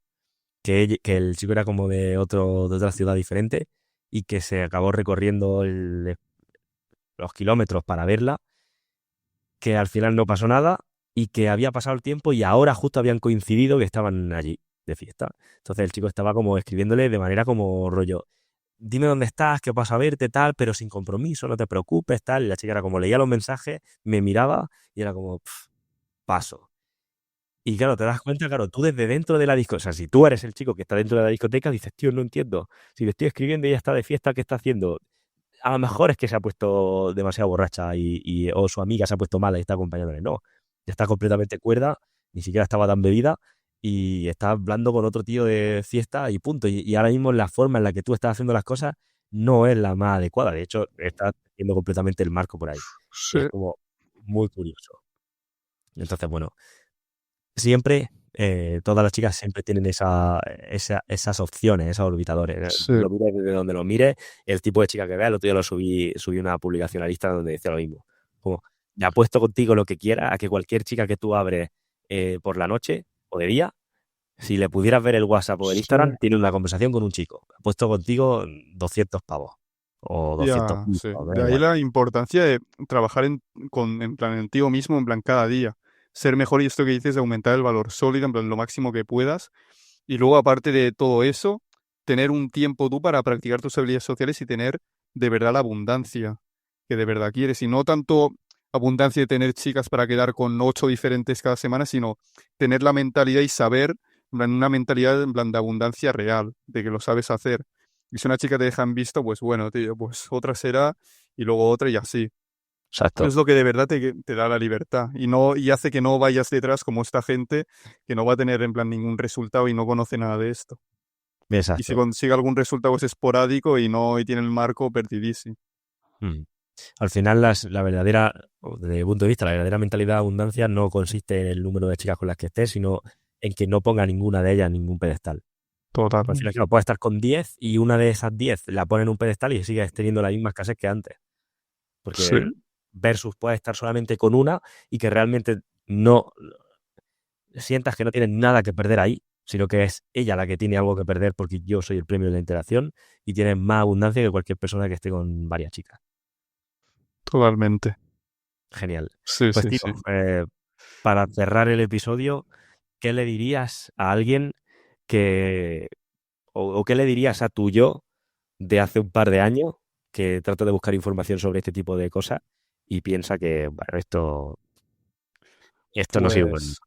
que el chico era como de otra ciudad diferente y que se acabó recorriendo los kilómetros para verla, que al final no pasó nada y que había pasado el tiempo y ahora justo habían coincidido que estaban allí de fiesta. Entonces el chico estaba como escribiéndole de manera como rollo, dime dónde estás, que paso a verte, tal, pero sin compromiso, no te preocupes, tal. Y la chica era como leía los mensajes, me miraba y era como, "Pf, paso". Y claro, te das cuenta, claro, tú desde dentro de la discoteca, o sea, si tú eres el chico que está dentro de la discoteca, dices, tío, no entiendo. Si le estoy escribiendo y ella está de fiesta, ¿qué está haciendo? A lo mejor es que se ha puesto demasiado borracha o su amiga se ha puesto mala y está acompañándole. No, ya está completamente cuerda, ni siquiera estaba tan bebida y está hablando con otro tío de fiesta y punto. Y ahora mismo la forma en la que tú estás haciendo las cosas no es la más adecuada. De hecho, estás haciendo completamente el marco por ahí. Y es Sí, como muy curioso. Entonces, bueno, siempre, todas las chicas siempre tienen esas opciones, esos orbitadores. sí. Lo mires desde donde lo mires, el tipo de chica que veas, el otro día subí una publicación a lista donde decía lo mismo. Como, me apuesto contigo lo que quieras, a que cualquier chica que tú abres por la noche o de día, si le pudieras ver el WhatsApp o el Sí. Instagram, tiene una conversación con un chico. Apuesto contigo 200 pavos o 200 Ya, sí. pavos, me da De ahí igual. la importancia de trabajar en plan en ti mismo, en plan cada día. Ser mejor y esto que dices de aumentar el valor sólido, en plan lo máximo que puedas. Y luego, aparte de todo eso, tener un tiempo tú para practicar tus habilidades sociales y tener de verdad la abundancia que de verdad quieres. Y no tanto abundancia de tener chicas para quedar con 8 diferentes cada semana, sino tener la mentalidad y saber, en plan, una mentalidad en plan de abundancia real, de que lo sabes hacer. Y si una chica te deja en visto, pues bueno, tío, pues otra será y luego otra y así. Exacto. Es lo que de verdad te da la libertad y hace que no vayas detrás como esta gente que no va a tener en plan ningún resultado y no conoce nada de esto. Y si Exacto. consigue algún resultado es esporádico y tiene el marco perdidísimo. Mm. Al final, la verdadera, o desde mi punto de vista, la verdadera mentalidad de abundancia no consiste en el número de chicas con las que estés, sino en que no ponga ninguna de ellas en ningún pedestal. Total. Al final, claro, puedes estar con 10 y una de esas 10 la pone en un pedestal y sigues teniendo la misma escasez que antes. Sí, Porque versus puedes estar solamente con una y que realmente no sientas que no tienes nada que perder ahí, sino que es ella la que tiene algo que perder porque yo soy el premio de la interacción y tienes más abundancia que cualquier persona que esté con varias chicas. totalmente. Genial. Sí, Pues sí, tío, sí. para cerrar el episodio, ¿qué le dirías a alguien que, o qué le dirías a tu yo de hace un par de años que trata de buscar información sobre este tipo de cosas y piensa que, bueno, esto no sirve? Pues,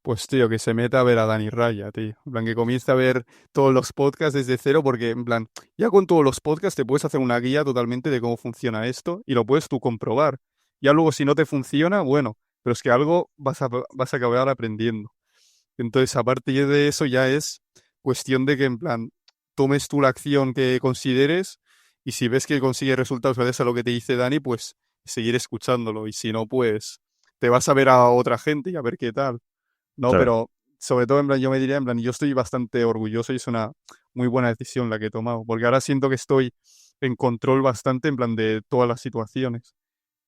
pues tío, que se meta a ver a Dani Raya, tío. En plan, que comience a ver todos los podcasts desde cero, porque, en plan, ya con todos los podcasts te puedes hacer una guía totalmente de cómo funciona esto y lo puedes tú comprobar. Ya luego, si no te funciona, bueno, pero es que algo vas a acabar aprendiendo. Entonces, a partir de eso ya es cuestión de que, en plan, tomes tú la acción que consideres y si ves que consigue resultados gracias a lo que te dice Dani, pues seguir escuchándolo. Y si no, pues te vas a ver a otra gente y a ver qué tal. No, Claro, pero sobre todo, en plan, yo me diría, en plan, yo estoy bastante orgulloso y es una muy buena decisión la que he tomado, porque ahora siento que estoy en control bastante, en plan, de todas las situaciones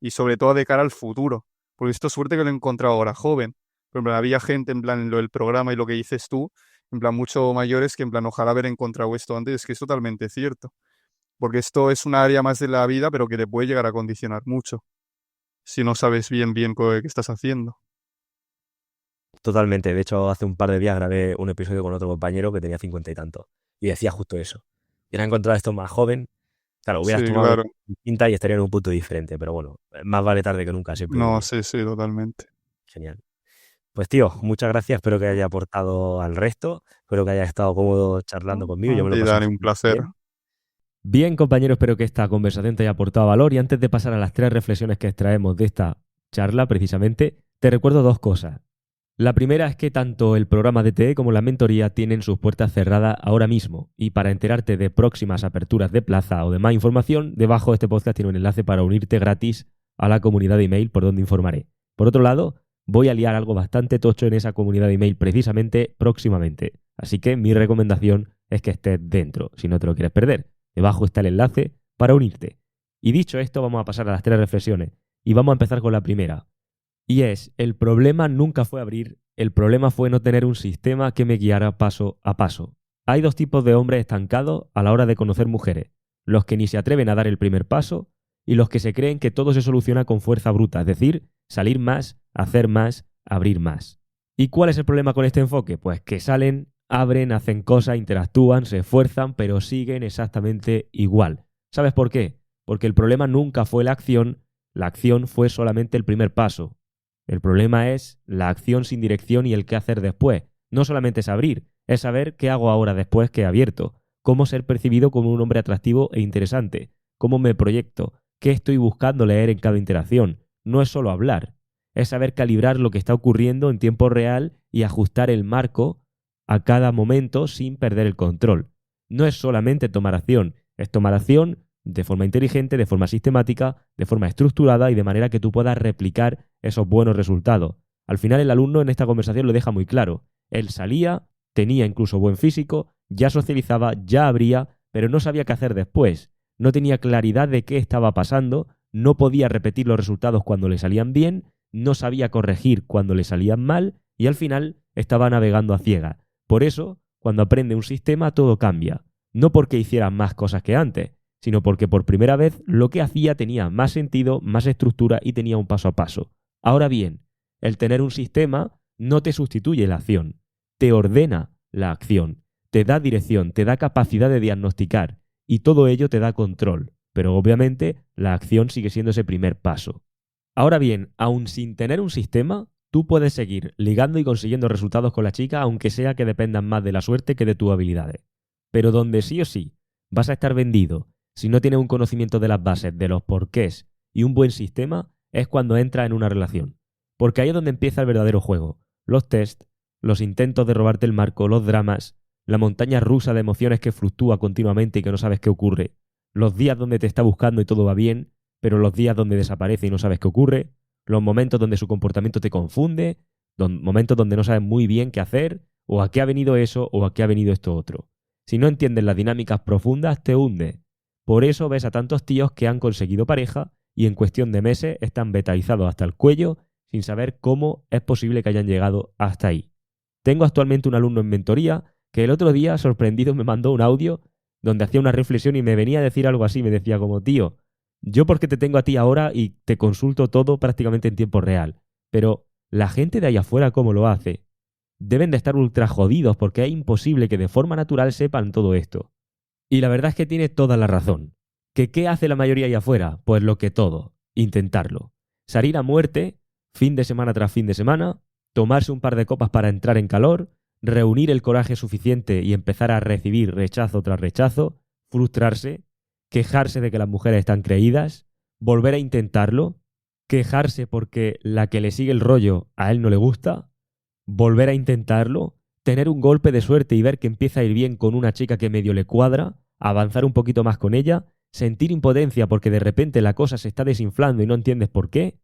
y sobre todo de cara al futuro, porque esto es suerte que lo he encontrado ahora joven, pero en plan, había gente, en plan, en lo del programa y lo que dices tú, en plan, mucho mayores que, en plan, ojalá haber encontrado esto antes, es que es totalmente cierto, porque esto es un área más de la vida, pero que te puede llegar a condicionar mucho si no sabes bien qué estás haciendo. totalmente. De hecho, hace un par de días grabé un episodio con otro compañero que tenía 50 y tantos y decía justo eso. Hubiera encontrado esto más joven, claro, hubieras Sí, tomado claro. distinta y estaría en un punto diferente, pero bueno, más vale tarde que nunca, siempre digo No, yo. sí, sí, totalmente. Genial. Pues tío, muchas gracias, espero que haya aportado al resto, espero que hayas estado cómodo charlando conmigo, yo A me lo ti, pasé Dani, un súper placer. bien. Bien, compañero, espero que esta conversación te haya aportado valor y antes de pasar a las 3 reflexiones que extraemos de esta charla, precisamente, te recuerdo 2 cosas. La primera es que tanto el programa DTE como la mentoría tienen sus puertas cerradas ahora mismo y para enterarte de próximas aperturas de plaza o de más información, debajo de este podcast tiene un enlace para unirte gratis a la comunidad de email por donde informaré. Por otro lado, voy a liar algo bastante tocho en esa comunidad de email precisamente próximamente, así que mi recomendación es que estés dentro si no te lo quieres perder. Debajo está el enlace para unirte. Y dicho esto, vamos a pasar a las 3 reflexiones y vamos a empezar con la primera. Y es, el problema nunca fue abrir, el problema fue no tener un sistema que me guiara paso a paso. Hay 2 tipos de hombres estancados a la hora de conocer mujeres, los que ni se atreven a dar el primer paso y los que se creen que todo se soluciona con fuerza bruta, es decir, salir más, hacer más, abrir más. ¿Y cuál es el problema con este enfoque? Pues que salen, abren, hacen cosas, interactúan, se esfuerzan, pero siguen exactamente igual. ¿Sabes por qué? Porque el problema nunca fue la acción fue solamente el primer paso. El problema es la acción sin dirección y el qué hacer después. No solamente es abrir, es saber qué hago ahora después que he abierto, cómo ser percibido como un hombre atractivo e interesante, cómo me proyecto, qué estoy buscando leer en cada interacción. No es solo hablar, es saber calibrar lo que está ocurriendo en tiempo real y ajustar el marco a cada momento sin perder el control. No es solamente tomar acción, es tomar acción de forma inteligente, de forma sistemática, de forma estructurada y de manera que tú puedas replicar esos buenos resultados. Al final el alumno en esta conversación lo deja muy claro. Él salía, tenía incluso buen físico, ya socializaba, ya abría, pero no sabía qué hacer después. No tenía claridad de qué estaba pasando, no podía repetir los resultados cuando le salían bien, no sabía corregir cuando le salían mal y al final estaba navegando a ciegas. Por eso, cuando aprende un sistema todo cambia. No porque hiciera más cosas que antes, sino porque por primera vez lo que hacía tenía más sentido, más estructura y tenía un paso a paso. Ahora bien, el tener un sistema no te sustituye la acción, te ordena la acción, te da dirección, te da capacidad de diagnosticar y todo ello te da control, pero obviamente la acción sigue siendo ese primer paso. Ahora bien, aun sin tener un sistema, tú puedes seguir ligando y consiguiendo resultados con la chica aunque sea que dependan más de la suerte que de tus habilidades. Pero donde sí o sí vas a estar vendido si no tienes un conocimiento de las bases, de los porqués y un buen sistema, es cuando entras en una relación. Porque ahí es donde empieza el verdadero juego. Los tests, los intentos de robarte el marco, los dramas, la montaña rusa de emociones que fluctúa continuamente y que no sabes qué ocurre, los días donde te está buscando y todo va bien, pero los días donde desaparece y no sabes qué ocurre, los momentos donde su comportamiento te confunde, momentos donde no sabes muy bien qué hacer, o a qué ha venido eso, o a qué ha venido esto otro. Si no entiendes las dinámicas profundas, te hunde. Por eso ves a tantos tíos que han conseguido pareja y en cuestión de meses están betaizados hasta el cuello sin saber cómo es posible que hayan llegado hasta ahí. Tengo actualmente un alumno en mentoría que el otro día, sorprendido, me mandó un audio donde hacía una reflexión y me venía a decir algo así. Me decía como, tío, yo porque te tengo a ti ahora y te consulto todo prácticamente en tiempo real, pero la gente de ahí afuera, ¿cómo lo hace? Deben de estar ultra jodidos porque es imposible que de forma natural sepan todo esto. Y la verdad es que tiene toda la razón. ¿Qué hace la mayoría ahí afuera? Pues lo que todo, intentarlo. Salir a muerte, fin de semana tras fin de semana, tomarse un par de copas para entrar en calor, reunir el coraje suficiente y empezar a recibir rechazo tras rechazo, frustrarse, quejarse de que las mujeres están creídas, volver a intentarlo, quejarse porque la que le sigue el rollo a él no le gusta, volver a intentarlo, tener un golpe de suerte y ver que empieza a ir bien con una chica que medio le cuadra, avanzar un poquito más con ella, sentir impotencia porque de repente la cosa se está desinflando y no entiendes por qué,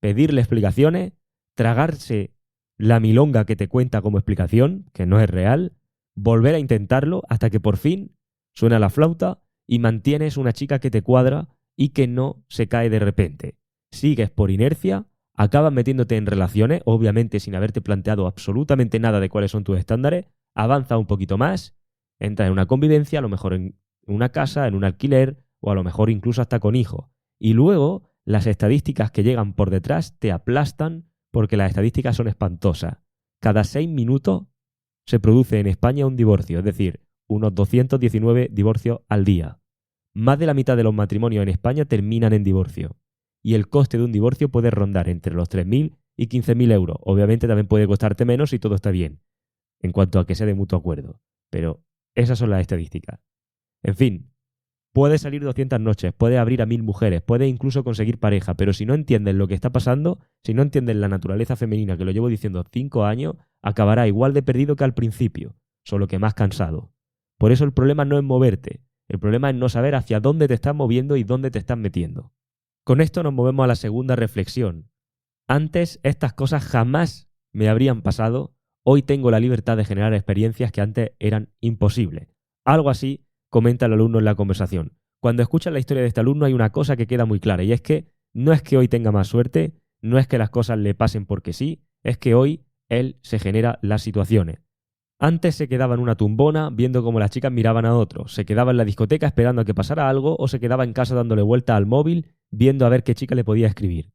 pedirle explicaciones, tragarse la milonga que te cuenta como explicación, que no es real, volver a intentarlo hasta que por fin suena la flauta y mantienes una chica que te cuadra y que no se cae de repente. Sigues por inercia, acabas metiéndote en relaciones, obviamente sin haberte planteado absolutamente nada de cuáles son tus estándares, avanza un poquito más, entras en una convivencia, a lo mejor en una casa, en un alquiler o a lo mejor incluso hasta con hijos. Y luego las estadísticas que llegan por detrás te aplastan porque las estadísticas son espantosas. Cada 6 minutos se produce en España un divorcio, es decir, unos 219 divorcios al día. Más de la mitad de los matrimonios en España terminan en divorcio. Y el coste de un divorcio puede rondar entre los 3.000 y 15.000 euros. Obviamente también puede costarte menos si todo está bien, en cuanto a que sea de mutuo acuerdo. Pero esas son las estadísticas. En fin, puedes salir 200 noches, puedes abrir a 1.000 mujeres, puedes incluso conseguir pareja, pero si no entiendes lo que está pasando, si no entiendes la naturaleza femenina, que lo llevo diciendo 5 años, acabará igual de perdido que al principio, solo que más cansado. Por eso el problema no es moverte, el problema es no saber hacia dónde te estás moviendo y dónde te estás metiendo. Con esto nos movemos a la segunda reflexión. Antes estas cosas jamás me habrían pasado, hoy tengo la libertad de generar experiencias que antes eran imposibles. Algo así comenta el alumno en la conversación. Cuando escuchas la historia de este alumno hay una cosa que queda muy clara y es que no es que hoy tenga más suerte, no es que las cosas le pasen porque sí, es que hoy él se genera las situaciones. Antes se quedaba en una tumbona viendo cómo las chicas miraban a otros, se quedaba en la discoteca esperando a que pasara algo o se quedaba en casa dándole vuelta al móvil viendo a ver qué chica le podía escribir.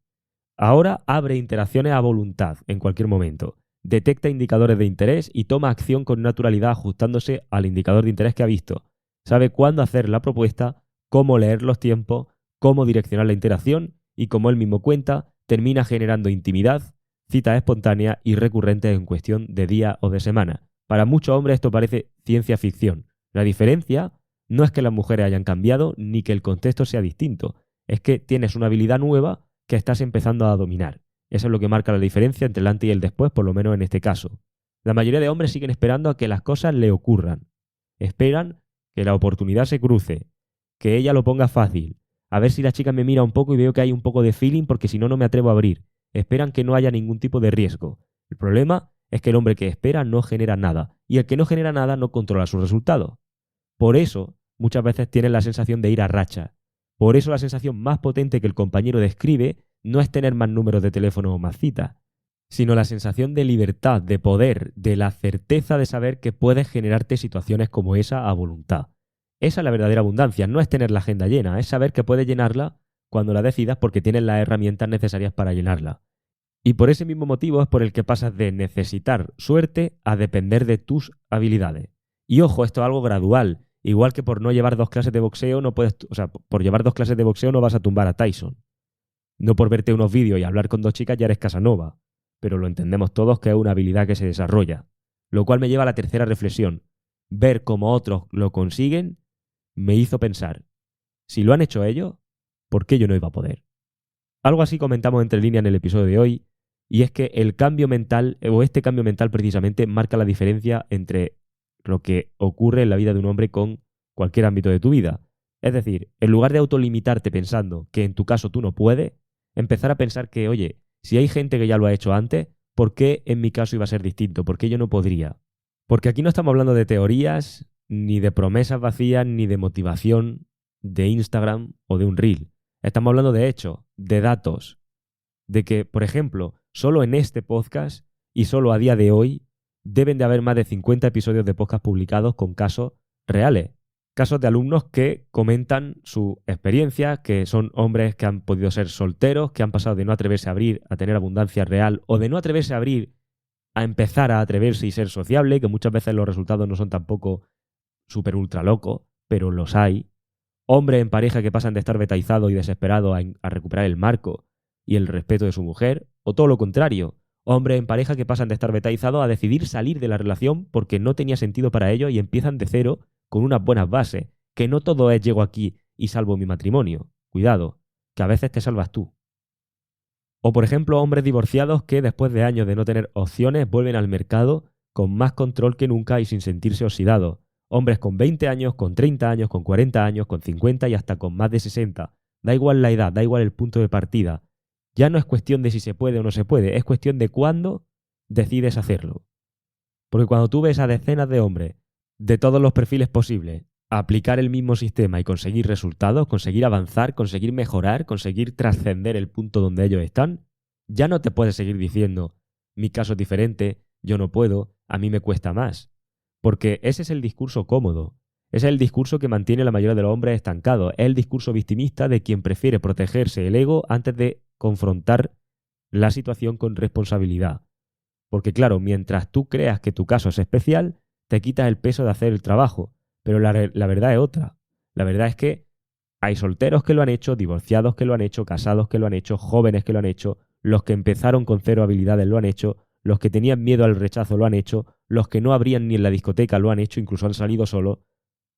Ahora abre interacciones a voluntad en cualquier momento, detecta indicadores de interés y toma acción con naturalidad ajustándose al indicador de interés que ha visto. Sabe cuándo hacer la propuesta, cómo leer los tiempos, cómo direccionar la interacción y, como él mismo cuenta, termina generando intimidad, citas espontáneas y recurrentes en cuestión de día o de semana. Para muchos hombres esto parece ciencia ficción. La diferencia no es que las mujeres hayan cambiado ni que el contexto sea distinto, es que tienes una habilidad nueva que estás empezando a dominar. Eso es lo que marca la diferencia entre el antes y el después, por lo menos en este caso. La mayoría de hombres siguen esperando a que las cosas le ocurran. Esperan que la oportunidad se cruce, que ella lo ponga fácil, a ver si la chica me mira un poco y veo que hay un poco de feeling porque si no, no me atrevo a abrir. Esperan que no haya ningún tipo de riesgo. El problema es que el hombre que espera no genera nada y el que no genera nada no controla sus resultados. Por eso, muchas veces tienen la sensación de ir a racha. Por eso la sensación más potente que el compañero describe no es tener más números de teléfono o más citas, sino la sensación de libertad, de poder, de la certeza de saber que puedes generarte situaciones como esa a voluntad. Esa es la verdadera abundancia, no es tener la agenda llena, es saber que puedes llenarla cuando la decidas porque tienes las herramientas necesarias para llenarla. Y por ese mismo motivo es por el que pasas de necesitar suerte a depender de tus habilidades. Y ojo, esto es algo gradual. Igual que por no llevar 2 clases de boxeo no puedes, por llevar 2 clases de boxeo no vas a tumbar a Tyson. No por verte unos vídeos y hablar con 2 chicas ya eres Casanova. Pero lo entendemos todos que es una habilidad que se desarrolla. Lo cual me lleva a la tercera reflexión. Ver cómo otros lo consiguen me hizo pensar, si lo han hecho ellos, ¿por qué yo no iba a poder? Algo así comentamos entre líneas en el episodio de hoy, y es que el cambio mental, o este cambio mental precisamente, marca la diferencia entre lo que ocurre en la vida de un hombre con cualquier ámbito de tu vida. Es decir, en lugar de autolimitarte pensando que en tu caso tú no puedes, empezar a pensar que, oye, si hay gente que ya lo ha hecho antes, ¿por qué en mi caso iba a ser distinto? ¿Por qué yo no podría? Porque aquí no estamos hablando de teorías, ni de promesas vacías, ni de motivación de Instagram o de un reel. Estamos hablando de hechos, de datos, de que, por ejemplo, solo en este podcast y solo a día de hoy deben de haber más de 50 episodios de podcast publicados con casos reales. Casos de alumnos que comentan su experiencia, que son hombres que han podido ser solteros, que han pasado de no atreverse a abrir a tener abundancia real o de no atreverse a abrir a empezar a atreverse y ser sociable, que muchas veces los resultados no son tampoco súper ultra locos, pero los hay. Hombres en pareja que pasan de estar betaizados y desesperados a recuperar el marco y el respeto de su mujer, o todo lo contrario, hombres en pareja que pasan de estar betaizados a decidir salir de la relación porque no tenía sentido para ellos y empiezan de cero con unas buenas bases, que no todo es llego aquí y salvo mi matrimonio. Cuidado, que a veces te salvas tú. O por ejemplo, hombres divorciados que después de años de no tener opciones vuelven al mercado con más control que nunca y sin sentirse oxidados. Hombres con 20 años, con 30 años, con 40 años, con 50 y hasta con más de 60. Da igual la edad, da igual el punto de partida. Ya no es cuestión de si se puede o no se puede, es cuestión de cuándo decides hacerlo. Porque cuando tú ves a decenas de hombres de todos los perfiles posibles aplicar el mismo sistema y conseguir resultados, conseguir avanzar, conseguir mejorar, conseguir trascender el punto donde ellos están, ya no te puedes seguir diciendo, mi caso es diferente, yo no puedo, a mí me cuesta más. Porque ese es el discurso cómodo. Ese es el discurso que mantiene a la mayoría de los hombres estancados. Es el discurso victimista de quien prefiere protegerse el ego antes de confrontar la situación con responsabilidad. Porque claro, mientras tú creas que tu caso es especial, te quitas el peso de hacer el trabajo. Pero la verdad es otra. La verdad es que hay solteros que lo han hecho, divorciados que lo han hecho, casados que lo han hecho, jóvenes que lo han hecho, los que empezaron con cero habilidades lo han hecho, los que tenían miedo al rechazo lo han hecho, los que no abrían ni en la discoteca lo han hecho, incluso han salido solos.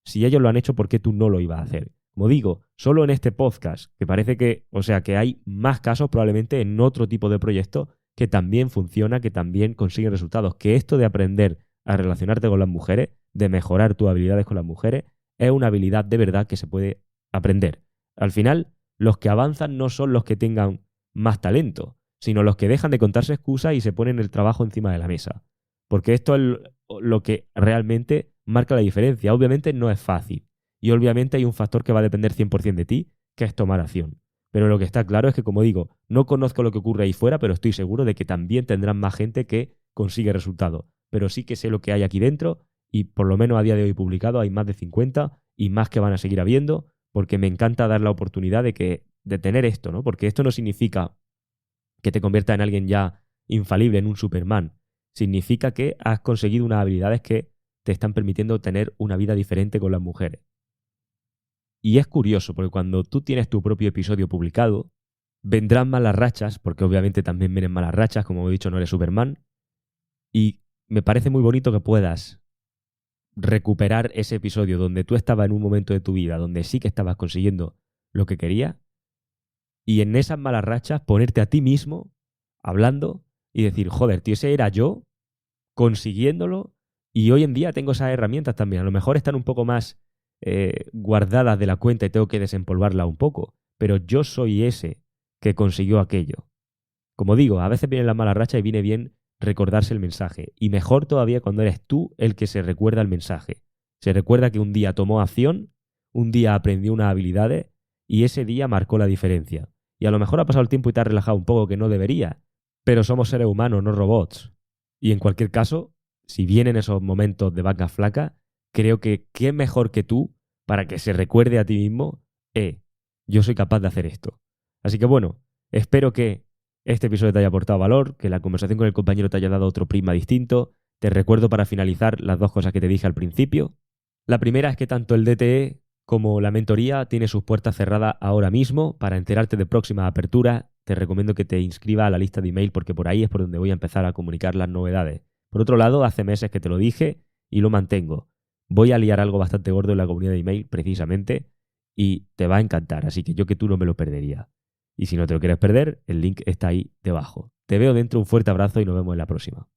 Si ellos lo han hecho, ¿por qué tú no lo ibas a hacer? Como digo, solo en este podcast, que parece que, o sea, que hay más casos probablemente en otro tipo de proyectos que también funciona, que también consiguen resultados. Que esto de aprender a relacionarte con las mujeres, de mejorar tus habilidades con las mujeres, es una habilidad de verdad que se puede aprender. Al final, los que avanzan no son los que tengan más talento, sino los que dejan de contarse excusas y se ponen el trabajo encima de la mesa. Porque esto es lo que realmente marca la diferencia. Obviamente no es fácil. Y obviamente hay un factor que va a depender 100% de ti, que es tomar acción. Pero lo que está claro es que, como digo, no conozco lo que ocurre ahí fuera, pero estoy seguro de que también tendrán más gente que consigue resultados. Pero sí que sé lo que hay aquí dentro y por lo menos a día de hoy publicado hay más de 50 y más que van a seguir habiendo, porque me encanta dar la oportunidad de tener esto, ¿no? Porque esto no significa que te convierta en alguien ya infalible, en un Superman. Significa que has conseguido unas habilidades que te están permitiendo tener una vida diferente con las mujeres. Y es curioso, porque cuando tú tienes tu propio episodio publicado, vendrán malas rachas, porque obviamente también vienen malas rachas, como he dicho, no eres Superman, y me parece muy bonito que puedas recuperar ese episodio donde tú estabas en un momento de tu vida donde sí que estabas consiguiendo lo que querías, y en esas malas rachas ponerte a ti mismo hablando y decir, joder, tío, ese era yo consiguiéndolo y hoy en día tengo esas herramientas también. A lo mejor están un poco más guardadas de la cuenta y tengo que desempolvarla un poco, pero yo soy ese que consiguió aquello. Como digo, a veces viene la mala racha y viene bien recordarse el mensaje. Y mejor todavía cuando eres tú el que se recuerda el mensaje. Se recuerda que un día tomó acción, un día aprendió unas habilidades y ese día marcó la diferencia. Y a lo mejor ha pasado el tiempo y te has relajado un poco que no debería, pero somos seres humanos, no robots. Y en cualquier caso, si vienen esos momentos de vaca flaca, creo que qué mejor que tú para que se recuerde a ti mismo, yo soy capaz de hacer esto. Así que bueno, espero que este episodio te haya aportado valor, que la conversación con el compañero te haya dado otro prisma distinto. Te recuerdo para finalizar las dos cosas que te dije al principio. La primera es que tanto el DTE como la mentoría tiene sus puertas cerradas ahora mismo. Para enterarte de próximas aperturas, te recomiendo que te inscribas a la lista de email porque por ahí es por donde voy a empezar a comunicar las novedades. Por otro lado, hace meses que te lo dije y lo mantengo. Voy a liar algo bastante gordo en la comunidad de email precisamente y te va a encantar, así que yo que tú no me lo perdería. Y si no te lo quieres perder, el link está ahí debajo. Te veo dentro, un fuerte abrazo y nos vemos en la próxima.